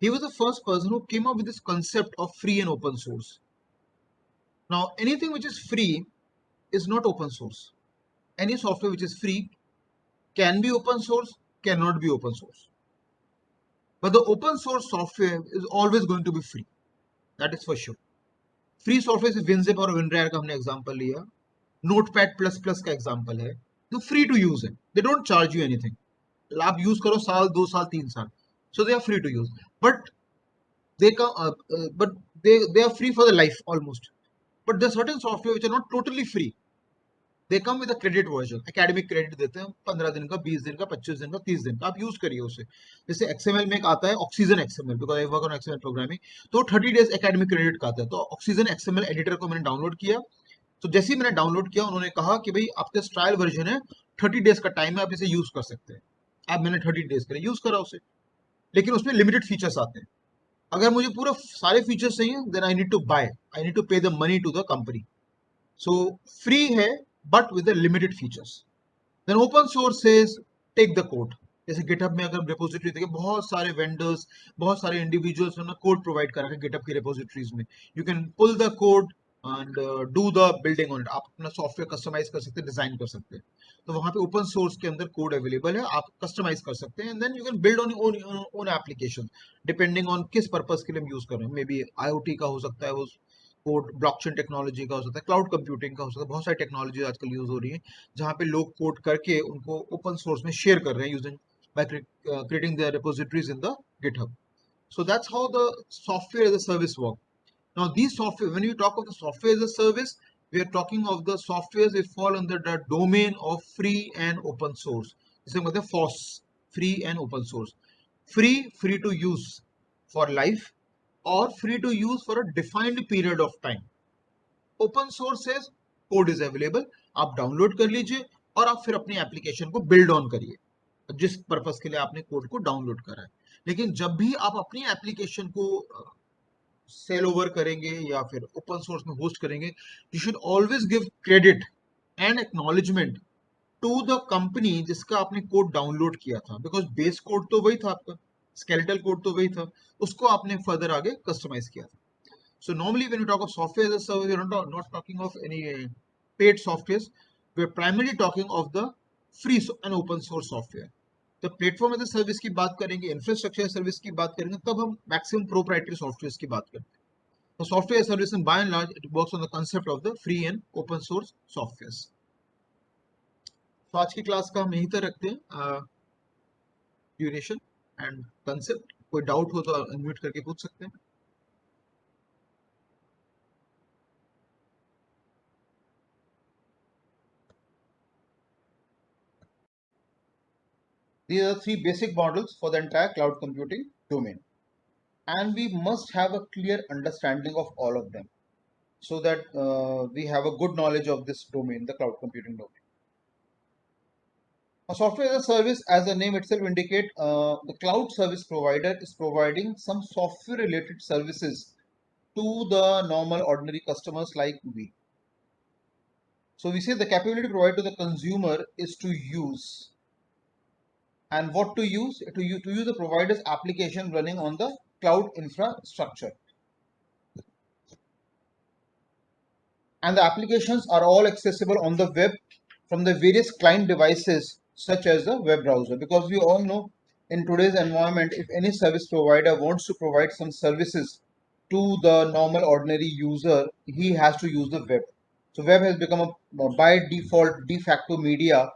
He was the first person who came up with this concept of free and open source. Now anything which is free is not open source. Any software which is free can be open source, cannot be open source. But the open source software is always going to be free. That is for sure. Free software से WinZip और WinRAR का हमने example लिया, Notepad++ का example है, तो free to use है, they don't charge you anything. आप यूज करो साल, 2 साल, 3 साल, so they are free to use, but they come but they are free for the life almost. But there are certain software which are not totally free. They come with a credit version, academic credit देते हैं, 15 दिन का, 20 दिन का, 25 दिन का, 30 दिन का, आप यूज करिए उसे. जैसे XML में एक आता है oxygen XML, because I work on XML programming, तो 30 डेज एकेडमिक क्रेडिट का आता है. तो ऑक्सीजन XML एडिटर को मैंने डाउनलोड किया, तो जैसे ही मैंने डाउनलोड किया उन्होंने कहा कि भाई आपका ट्रायल वर्जन है, 30 डेज का टाइम है, आप इसे यूज कर सकते हैं. अब मैंने 30 डेज के लिए यूज करा उसे, लेकिन उसमें लिमिटेड फीचर्स आते हैं. अगर मुझे पूरा सारे फीचर्स चाहिए, then I need to buy, I need to pay the money to the company. So free है but with limited features. Then open source is take the code. जैसे गिटहब में अगर रिपोजिटरी देखिए, बहुत सारे वेंडर्स, बहुत सारे इंडिविजुअल्स ने कोड प्रोवाइड करा है गिटहब की रिपोजिटरीज में. You can pull the code and do the building on it. आप अपना सॉफ्टवेयर कस्टमाइज कर सकते हैं, डिजाइन कर सकते हैं. तो वहां पे ओपन सोर्स के अंदर कोड अवेलेबल है, आप कस्टमाइज कर सकते हैं, and then you can build on own application depending on किस पर्पस के लिए हम यूज कर रहे हैं. मे बी IoT का हो सकता है वो कोड, ब्लॉकचेन टेक्नोलॉजी का हो सकता है, क्लाउड कंप्यूटिंग का हो सकता है. बहुत सारी टेक्नोलॉजी आजकल यूज हो रही है जहाँ पे लोग कोड करके उनको ओपन सोर्स में शेयर कर रहे हैं using by creating their repositories in the GitHub. So that's how the software as a service work. Now these software, when we talk of the software as a service, we are talking of the softwares that fall under the domain of free and open source. This is the FOSS, free and open source. Free to use for life, or free to use for a defined period of time. Open source है, code is available, आप download कर लीजिए और आप फिर अपनी application को build on करिए जिस पर्पस के लिए आपने कोड को डाउनलोड करा है. लेकिन जब भी आप अपनी एप्लीकेशन को सेल ओवर करेंगे या फिर ओपन सोर्स में होस्ट करेंगे, you should always give credit and acknowledgement to the company जिसका आपने कोड डाउनलोड किया था, बिकॉज बेस कोड तो वही था आपका. स्केलेटल कोड तो वही था, उसको आपने फर्दर आगे कस्टमाइज किया था. So normally when you talk of software as a service, you're not talking of any paid softwares. We're primarily talking of the free and open source software. तो platform as a service की बात करेंगे, infrastructure service की बात करेंगे, तब हम maximum proprietary software की बात करते हैं. तो सॉफ्टवेयर सर्विस में by and large it works on the concept of the free and open source software. तो आज की क्लास का हम यहीं तक रखते हैं. ड्यूरेशन एंड कंसेप्ट, कोई डाउट हो तो अनम्यूट करके पूछ सकते हैं. These are three basic models for the entire cloud computing domain, and we must have a clear understanding of all of them so that we have a good knowledge of this domain, the cloud computing domain. A software as a service, as the name itself indicate, the cloud service provider is providing some software related services to the normal ordinary customers like we. So we say the capability provided to the consumer is to use. And what to use? To use the provider's application running on the cloud infrastructure. And the applications are all accessible on the web from the various client devices such as the web browser, because we all know in today's environment, if any service provider wants to provide some services to the normal ordinary user, he has to use the web. So web has become a by default de facto media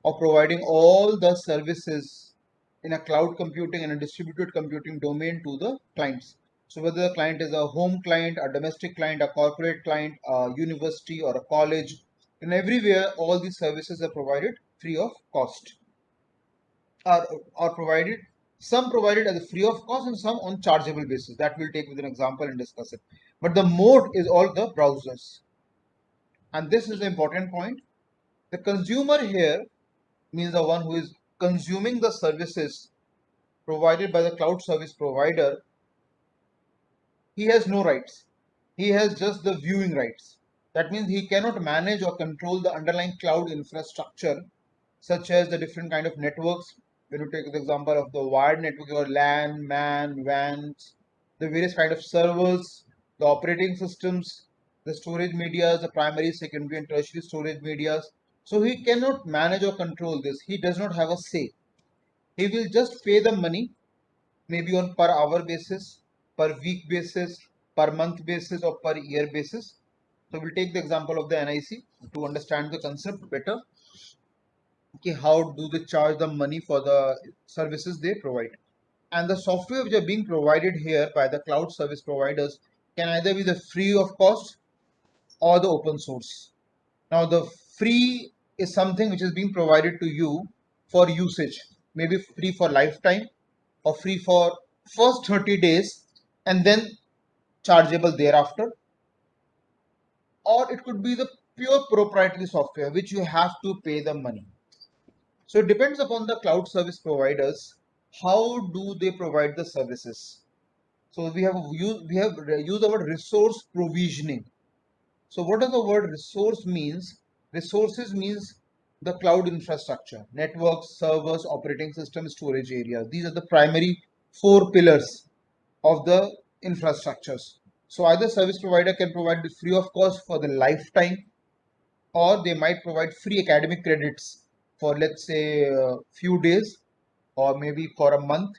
of providing all the services in a cloud computing and a distributed computing domain to the clients. So whether the client is a home client, a domestic client, a corporate client, a university or a college, and everywhere all these services are provided free of cost. Are provided, some provided as a free of cost and some on chargeable basis. That we'll take with an example and discuss it. But the mode is all the browsers. And this is the important point. The consumer here means the one who is consuming the services provided by the cloud service provider. He has no rights. He has just the viewing rights. That means he cannot manage or control the underlying cloud infrastructure, such as the different kind of networks. When you take the example of the wired network or LAN, MAN, WANs, the various kind of servers, the operating systems, the storage medias, the primary, secondary, and tertiary storage medias. So he cannot manage or control this. He does not have a say. He will just pay the money, maybe on per hour basis, per week basis, per month basis, or per year basis. So we'll take the example of the NIC to understand the concept better. Okay, how do they charge the money for the services they provide? And the software which are being provided here by the cloud service providers can either be the free of cost or the open source. Now the free is something which is being provided to you for usage, maybe free for lifetime or free for first 30 days and then chargeable thereafter, or it could be the pure proprietary software which you have to pay the money. So it depends upon the cloud service providers, how do they provide the services. So we have used the word resource provisioning. So what does the word resource means? Resources means the cloud infrastructure, networks, servers, operating system, storage area. These are the primary four pillars of the infrastructures. So either service provider can provide it free of cost for the lifetime, or they might provide free academic credits for, let's say, a few days or maybe for a month,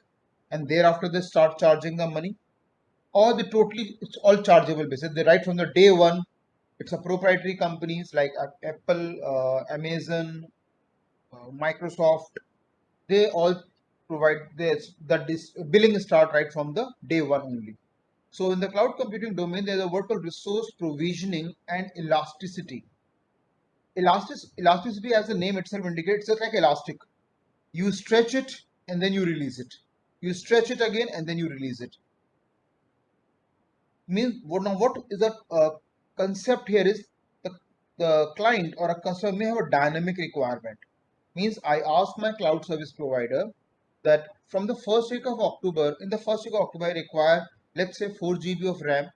and thereafter they start charging the money, or they totally, it's all chargeable basis. They write from the day one. It's a proprietary companies like Apple, Amazon, Microsoft. They all provide this, that this billing start right from the day one only. So in the cloud computing domain, there's a word called resource provisioning and elasticity. Elasticity, as the name itself indicates, just like elastic. You stretch it and then you release it. You stretch it again and then you release it. Means what now? What is the concept here is the client or a customer may have a dynamic requirement. Means I ask my cloud service provider that from the first week of October, in the first week of October, I require, let's say, 4 GB of RAM,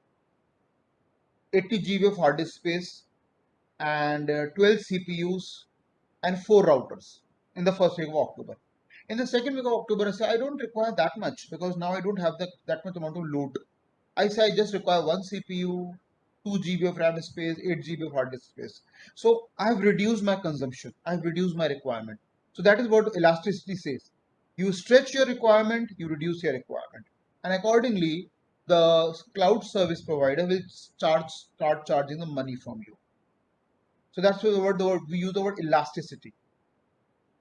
80 GB of hard disk space, and 12 CPUs and 4 routers in the first week of October. In the second week of October, I say I don't require that much because now I don't have that much amount of load. I say I just require one CPU, 2 GB of RAM space, 8 GB of hard disk space. So I have reduced my consumption. I have reduced my requirement. So that is what elasticity says. You stretch your requirement, you reduce your requirement. And accordingly, the cloud service provider will start charging the money from you. So that's why the word we use the word elasticity.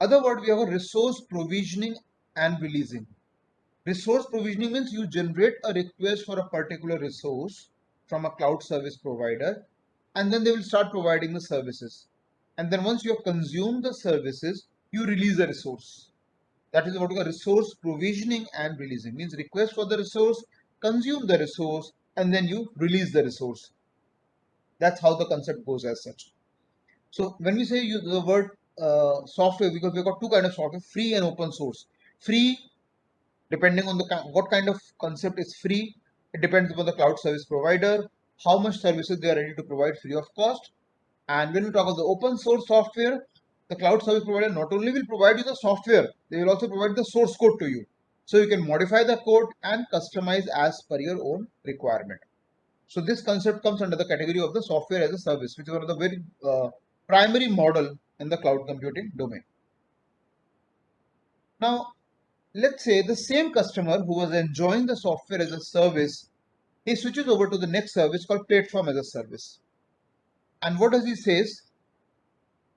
Other word we have a resource provisioning and releasing. Resource provisioning means you generate a request for a particular resource from a cloud service provider, and then they will start providing the services. And then once you have consumed the services, you release the resource. That is what we call resource provisioning and releasing. Means request for the resource, consume the resource, and then you release the resource. That's how the concept goes as such. So when we say the word software, because we've got two kind of software, free and open source. Free, depending on what kind of concept is free, it depends upon the cloud service provider, how much services they are ready to provide free of cost. And when we talk about the open source software, the cloud service provider not only will provide you the software, they will also provide the source code to you. So you can modify the code and customize as per your own requirement. So this concept comes under the category of the software as a service, which is one of the very primary model in the cloud computing domain. Now, let's say the same customer who was enjoying the software as a service, he switches over to the next service called platform as a service. And what does he says?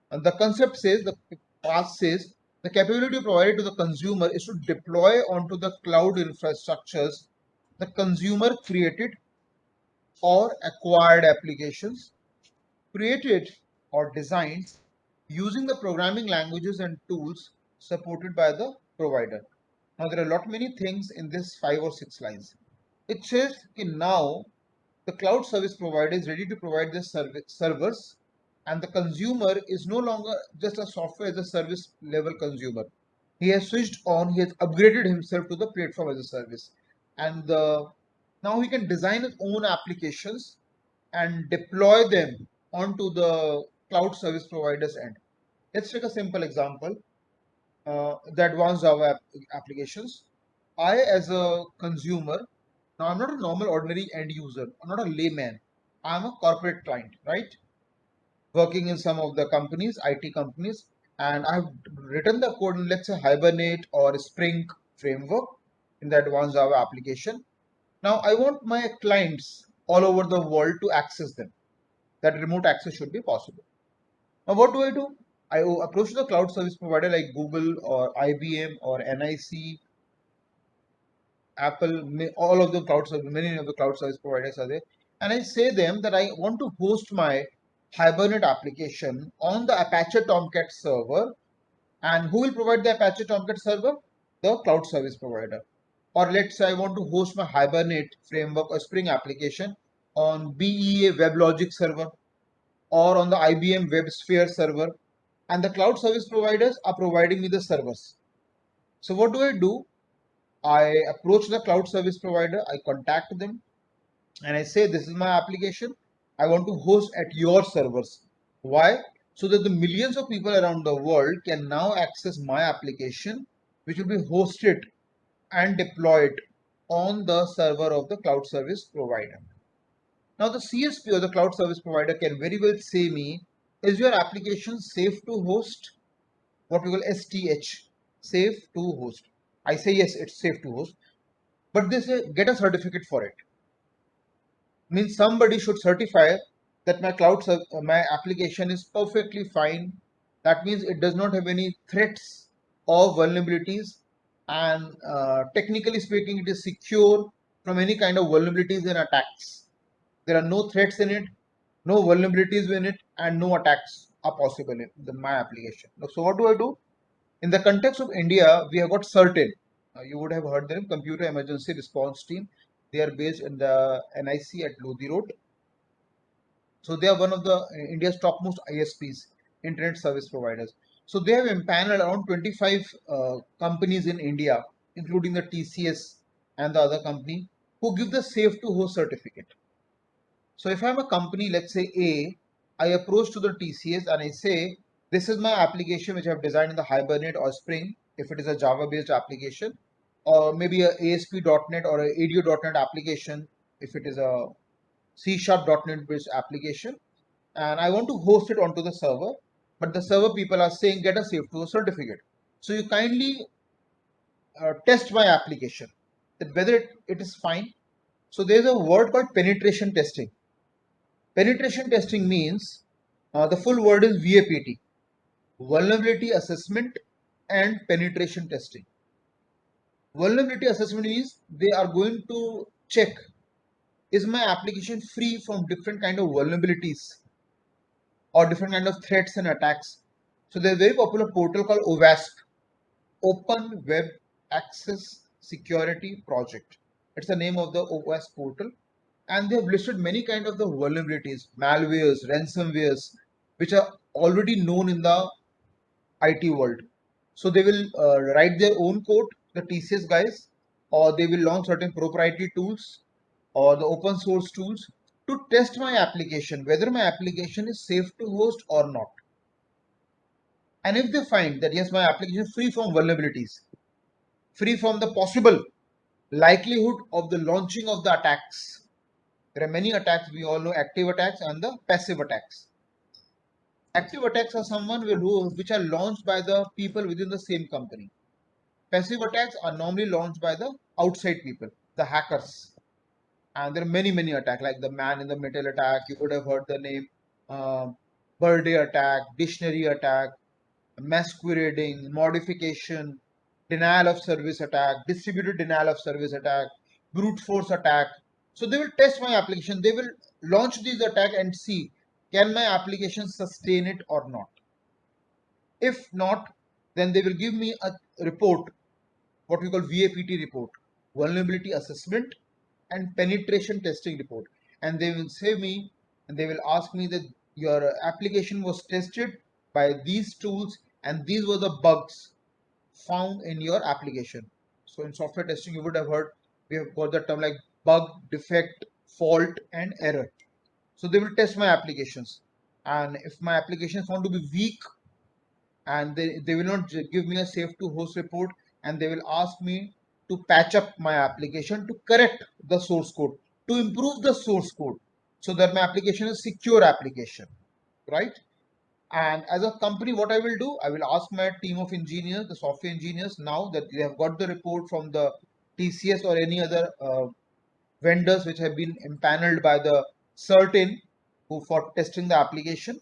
The concept says, the past says, the capability provided to the consumer is to deploy onto the cloud infrastructures the consumer created or acquired applications created or designed using the programming languages and tools supported by the provider. Now there are a lot many things in this 5 or 6 lines. It says now the cloud service provider is ready to provide the servers, and the consumer is no longer just a software as a service level consumer. He has switched on, he has upgraded himself to the platform as a service, and now he can design his own applications and deploy them onto the cloud service provider's end. Let's take a simple example, the advanced Java applications. I, as a consumer, now I'm not a normal ordinary end user, I'm not a layman. I'm a corporate client, right? Working in some of the companies, IT companies, and I've written the code in, let's say, Hibernate or Spring framework in the advanced Java application. Now I want my clients all over the world to access them. That remote access should be possible. Now what do? I approach the cloud service provider like Google or IBM or NIC, Apple, all of the cloud service, many of the cloud service providers are there. And I say them that I want to host my Hibernate application on the Apache Tomcat server. And who will provide the Apache Tomcat server? The cloud service provider. Or let's say I want to host my Hibernate framework or Spring application on BEA WebLogic server or on the IBM WebSphere server. And the cloud service providers are providing me the servers. So what do? I approach the cloud service provider, I contact them, and I say, this is my application. I want to host at your servers. Why? So that the millions of people around the world can now access my application, which will be hosted and deployed on the server of the cloud service provider. Now, the CSP or the cloud service provider can very well say me, is your application safe to host? What we call STH, safe to host. I say, yes, it's safe to host, but they say, get a certificate for it. Means somebody should certify that my application is perfectly fine. That means it does not have any threats or vulnerabilities, and technically speaking, it is secure from any kind of vulnerabilities and attacks. There are no threats in it, no vulnerabilities in it, and no attacks are possible in my application. So what do? In the context of India, we have got CERTAIN. You would have heard them, Computer Emergency Response Team. They are based in the NIC at Lodi Road. So they are one of the India's topmost ISPs, Internet Service Providers. So they have empaneled around 25 companies in India, including the TCS and the other company, who give the safe to host certificate. So if I'm a company, let's say A, I approach to the TCS and I say, this is my application which I've designed in the Hibernate or Spring. if it is a Java based application, or maybe a ASP.NET or a ADO.NET application if it is a C#.NET based application, and I want to host it onto the server, but the server people are saying get a safe to host certificate. So you kindly test my application that whether it is fine. So there's a word called penetration testing. Penetration testing means the full word is VAPT, vulnerability assessment and penetration testing. Vulnerability assessment is they are going to check, is my application free from different kind of vulnerabilities or different kind of threats and attacks. So there's a very popular portal called OWASP, Open Web Access Security Project. It's the name of the OWASP portal, and they have listed many kind of the vulnerabilities, malwares, ransomwares, which are already known in the IT world. So they will write their own code, the TCS guys, or they will launch certain proprietary tools or the open source tools to test my application, whether my application is safe to host or not. And if they find that yes, my application is free from vulnerabilities, free from the possible likelihood of the launching of the attacks. There are many attacks, we all know active attacks and the passive attacks. Active attacks are someone which are launched by the people within the same company. Passive attacks are normally launched by the outside people, the hackers. And there are many attacks like the man in the middle attack. You could have heard the name birthday attack, dictionary attack, masquerading, modification, denial of service attack, distributed denial of service attack, brute force attack. So they will test my application. They will launch these attack and see can my application sustain it or not. If not, then they will give me a report, what we call VAPT report, vulnerability assessment and penetration testing report. And they will say me and they will ask me that your application was tested by these tools and these were the bugs found in your application. So in software testing, you would have heard we have got the term like bug, defect, fault, and error. So they will test my applications. And if my application is found to be weak and they will not give me a safe to host report, and they will ask me to patch up my application to correct the source code, to improve the source code so that my application is secure application, right? And as a company, what I will do, I will ask my team of engineers, the software engineers, now that they have got the report from the TCS or any other vendors which have been impaneled by the certain who for testing the application,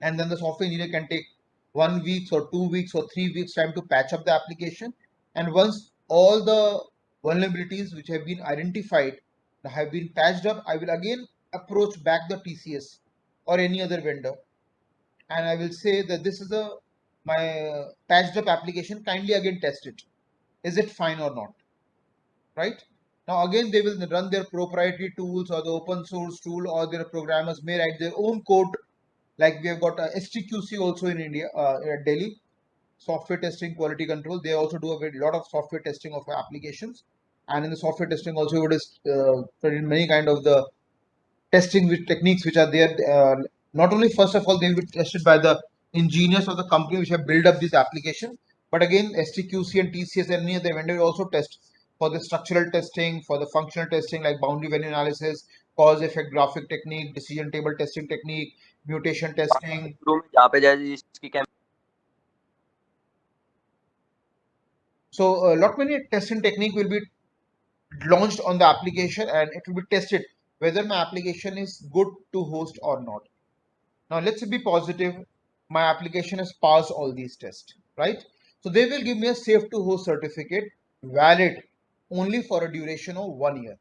and then the software engineer can take 1 week or 2 weeks or 3 weeks time to patch up the application. And once all the vulnerabilities which have been identified have been patched up, I will again approach back the TCS or any other vendor, and I will say that this is a my patched up application. Kindly again test it. Is it fine or not? Right? Now again they will run their proprietary tools or the open source tool, or their programmers may write their own code. Like we have got STQC also in India, at Delhi, software testing quality control. They also do a very lot of software testing of applications, and in the software testing also it is many kind of the testing with techniques which are there. Not only first of all they will be tested by the engineers of the company which have built up this application, but again STQC and TCS and any other vendor will also test for the structural testing, for the functional testing like boundary value analysis, cause effect graphic technique, decision table testing technique, mutation testing. So a lot many testing technique will be launched on the application, and it will be tested whether my application is good to host or not. Now let's be positive. My application has passed all these tests, right? So they will give me a safe to host certificate, valid only for a duration of 1 year,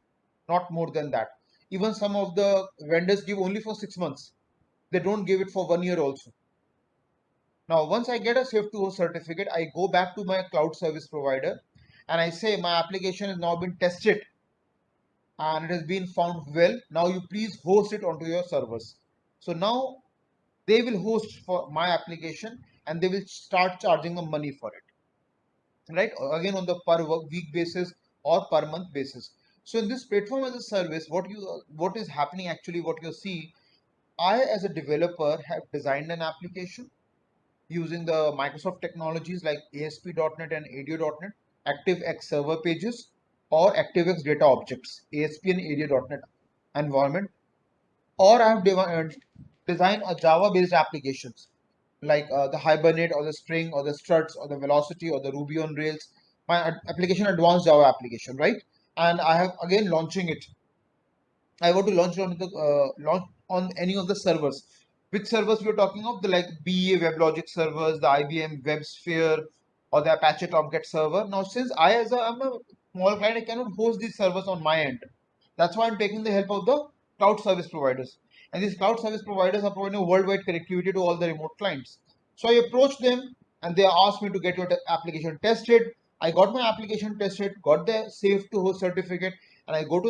not more than that. Even some of the vendors give only for 6 months. They don't give it for 1 year also. Now, once I get a safe to host certificate, I go back to my cloud service provider and I say my application has now been tested and it has been found well. Now you please host it onto your servers. So now they will host for my application and they will start charging the money for it, right? Again on the per week basis or per month basis. So in this platform as a service, what is happening actually, what you see, I as a developer have designed an application, using the Microsoft technologies like ASP.NET and ADO.NET, ActiveX server pages, or ActiveX data objects, ASP and ADO.NET environment, or I have designed a Java-based applications like the Hibernate or the String or the Struts or the Velocity or the Ruby on Rails. My application, advanced Java application, right? And I have again launching it. I want to launch on the launch on any of the servers. Which servers we are talking of? The like BA WebLogic servers, the IBM WebSphere, or the Apache Tomcat server. Now, since I'm a small client, I cannot host these servers on my end. That's why I'm taking the help of the cloud service providers. And these cloud service providers are providing worldwide connectivity to all the remote clients. So I approached them and they asked me to get your application tested. I got my application tested, got the safe to host certificate, and I go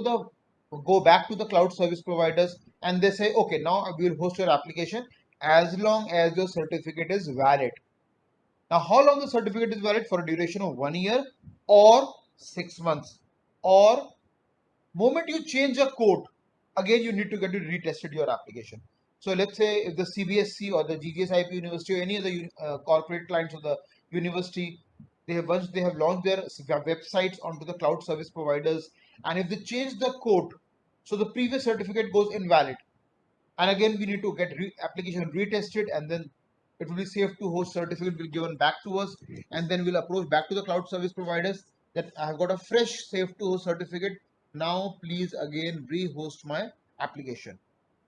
back to the cloud service providers and they say, okay, now we will host your application as long as your certificate is valid. Now, how long the certificate is valid? For a duration of 1 year or 6 months, or moment you change a code, again you need to get it retested your application. So let's say if the CBSC or the GGSIP University or any other corporate clients of the university, they have once they have launched their websites onto the cloud service providers, and if they change the code, so the previous certificate goes invalid, and again we need to get application retested, and then it will be safe to host certificate will given back to us, and then we'll approach back to the cloud service providers that I have got a fresh safe to host certificate. Now please again rehost my application.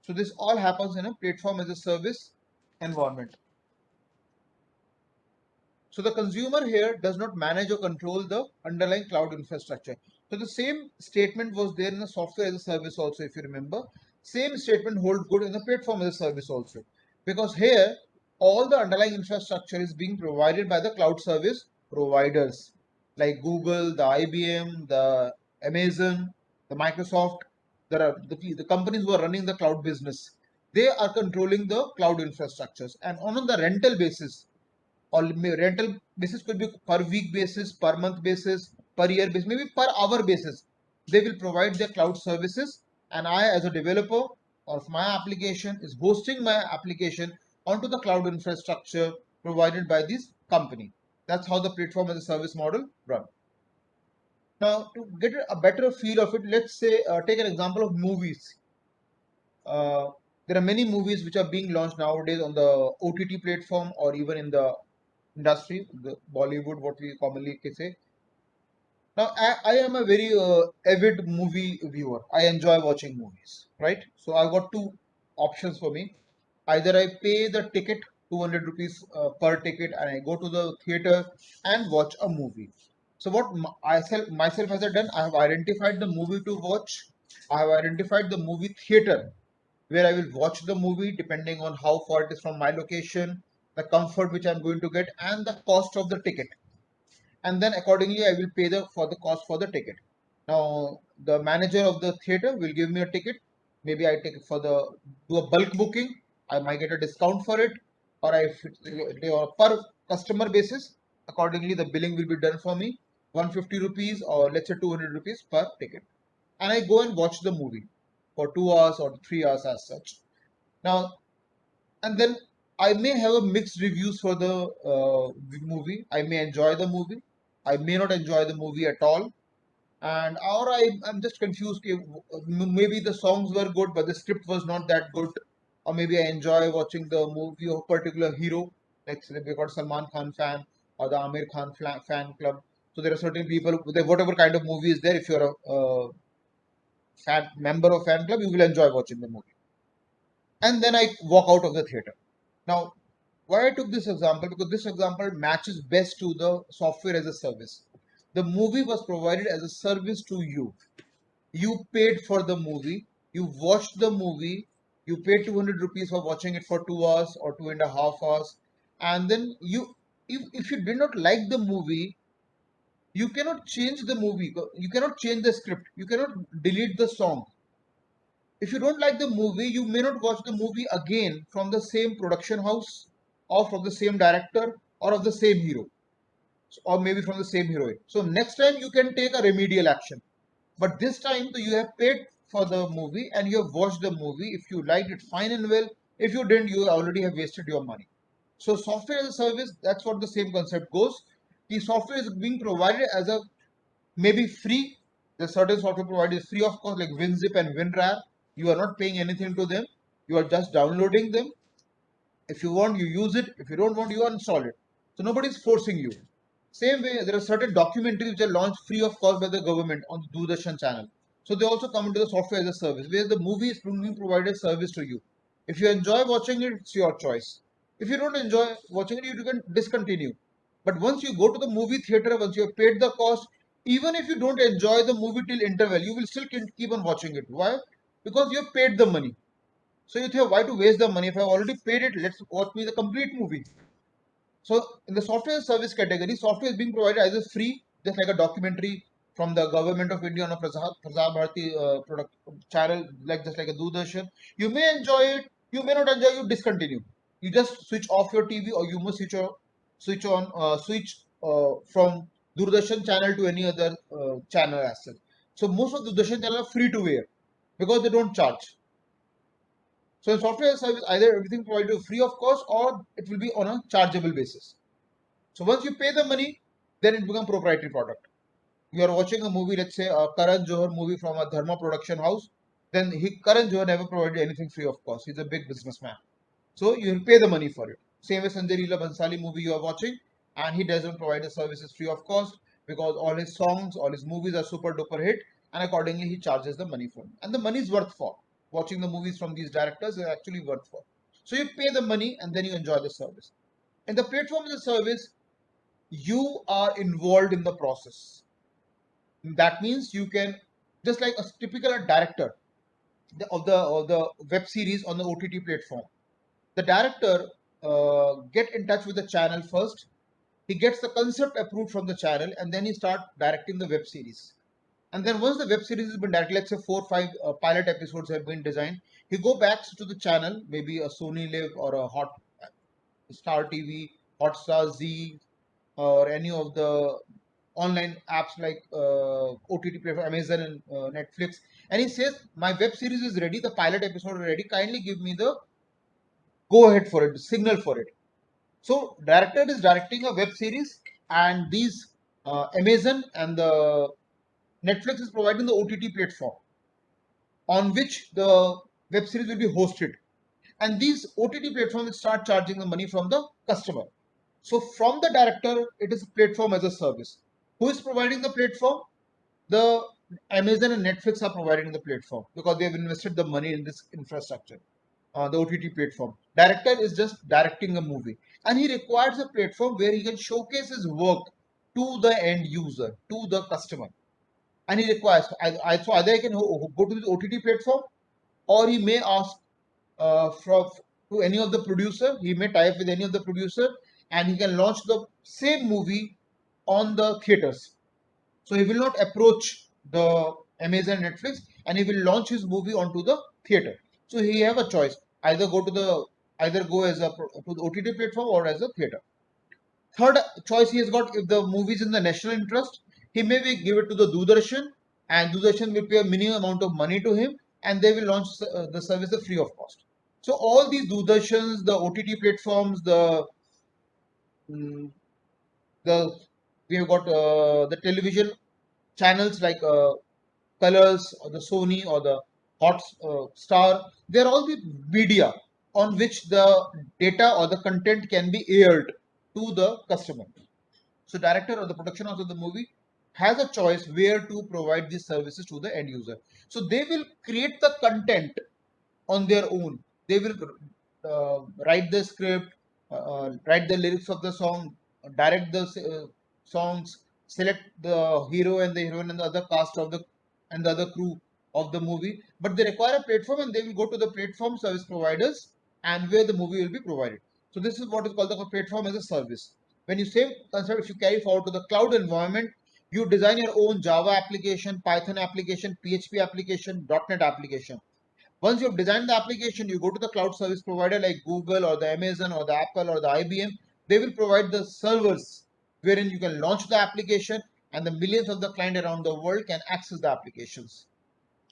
So this all happens in a platform as a service environment. So the consumer here does not manage or control the underlying cloud infrastructure. So the same statement was there in the software as a service also, if you remember. Same statement holds good in the platform as a service also. Because here, all the underlying infrastructure is being provided by the cloud service providers like Google, the IBM, the Amazon, the Microsoft. There are the companies who are running the cloud business. They are controlling the cloud infrastructures. And on the rental basis, or rental basis could be per week basis, per month basis, per year basis, maybe per hour basis. They will provide their cloud services, and I, as a developer of my application, is hosting my application onto the cloud infrastructure provided by this company. That's how the platform as a service model run. Now, to get a better feel of it, let's say take an example of movies. Uh, there are many movies which are being launched nowadays on the OTT platform or even in the industry, the Bollywood, what we commonly say. Now, I am a very avid movie viewer. I enjoy watching movies, right? So I've got two options for me. Either I pay the ticket, 200 rupees per ticket, and I go to the theater and watch a movie. So what myself has I done? I have identified the movie to watch. I have identified the movie theater where I will watch the movie depending on how far it is from my location, the comfort which I'm going to get, and the cost of the ticket. And then accordingly, I will pay the for the cost for the ticket. Now, the manager of the theater will give me a ticket. Maybe I take it for the do a bulk booking. I might get a discount for it, or or per customer basis. Accordingly, the billing will be done for me, 150 rupees or let's say 200 rupees per ticket, and I go and watch the movie for 2 hours or 3 hours as such. Now, and then I may have a mixed reviews for the movie. I may enjoy the movie. I may not enjoy the movie at all, and or I'm just confused. Maybe the songs were good, but the script was not that good, or maybe I enjoy watching the movie of a particular hero, like say we got Salman Khan fan or the Amir Khan fan club. So there are certain people, whatever kind of movie is there. If you're a fan member of fan club, you will enjoy watching the movie. And then I walk out of the theater. Now, why I took this example? Because this example matches best to the software as a service. The movie was provided as a service to you. You paid for the movie, you watched the movie, you paid 200 rupees for watching it for 2 hours or 2.5 hours, and then if you did not like the movie, you cannot change the movie, you cannot change the script, you cannot delete the song. If you don't like the movie, you may not watch the movie again from the same production house or from the same director or of the same hero or maybe from the same heroine. So next time you can take a remedial action. But this time you have paid for the movie and you have watched the movie. If you liked it, fine and well. If you didn't, you already have wasted your money. So software as a service, that's what the same concept goes. The software is being provided as a maybe free. The certain software provided is free of cost, like WinZip and WinRAR. You are not paying anything to them. You are just downloading them. If you want, you use it. If you don't want, you uninstall it. So nobody is forcing you. Same way, there are certain documentaries which are launched free of cost by the government on the Doordarshan channel. So they also come into the software as a service, where the movie is being provided service to you. If you enjoy watching it, it's your choice. If you don't enjoy watching it, you can discontinue. But once you go to the movie theater, once you have paid the cost, even if you don't enjoy the movie till interval, you will still keep on watching it. Why? Because you have paid the money. So you think, why to waste the money? If I've already paid it, let's watch me the complete movie. So in the software service category, software is being provided as a free, just like a documentary from the government of India on a Prasar Bharati product channel, like just like a Doordarshan. You may enjoy it, you may not enjoy. You discontinue. You just switch off your TV, or you must switch from Doordarshan channel to any other channel as such. So most of the Doordarshan channel are free to wear because they don't charge. So in software as a service, either everything provided free of cost or it will be on a chargeable basis. So once you pay the money, then it becomes proprietary product. You are watching a movie, let's say a Karan Johar movie from a Dharma production house, then Karan Johar never provided anything free of cost. He's a big businessman. So you will pay the money for it. Same as Sanjay Leela Bhansali movie you are watching, and he doesn't provide the services free of cost because all his songs, all his movies are super duper hit, and accordingly he charges the money for it. And the money is worth for. Watching the movies from these directors is actually worth for. So you pay the money and then you enjoy the service. And the platform as a service, you are involved in the process. That means you can, just like a typical director of the web series on the OTT platform. The director get in touch with the channel first. He gets the concept approved from the channel, and then he start directing the web series. And then once the web series has been directed, let's say 4 or 5 pilot episodes have been designed, he go back to the channel, maybe a Sony Live or a Hot Star TV, Hotstar Z, or any of the online apps like OTT platform, Amazon and Netflix, and he says, "My web series is ready. The pilot episode is ready. Kindly give me the go ahead for it, the signal for it." So, director is directing a web series, and these Amazon and the Netflix is providing the OTT platform on which the web series will be hosted, and these OTT platforms start charging the money from the customer. So from the director, it is platform as a service. Who is providing the platform? The Amazon and Netflix are providing the platform because they have invested the money in this infrastructure, the OTT platform. Director is just directing a movie, and he requires a platform where he can showcase his work to the end user, to the customer. And he requires, so either he can go to the OTT platform, or he may ask from to any of the producer. He may tie up with any of the producer, and he can launch the same movie on the theaters. So he will not approach the Amazon, Netflix, and he will launch his movie onto the theater. So he have a choice: either go as a to the OTT platform or as a theater. Third choice he has got: if the movie is in the national interest, he may give it to the Doordarshan, and Doordarshan will pay a minimum amount of money to him, and they will launch the service free of cost. So all these Doordarshans, the OTT platforms, mm, the we have got the television channels like Colors or the Sony or the Hot Star. They are all the media on which the data or the content can be aired to the customer. So director or the production house of the movie has a choice where to provide these services to the end user. So they will create the content on their own. They will write the script, write the lyrics of the song, direct the songs, select the hero and the heroine and the other cast of the and the other crew of the movie. But they require a platform, and they will go to the platform service providers and where the movie will be provided. So this is what is called the platform as a service. When you same concept, if you carry forward to the cloud environment, you design your own Java application, Python application, PHP application, .NET application. Once you've designed the application, you go to the cloud service provider like Google or the Amazon or the Apple or the IBM. They will provide the servers wherein you can launch the application, and the millions of the clients around the world can access the applications.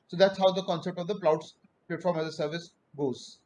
So that's how the concept of the cloud platform as a service goes.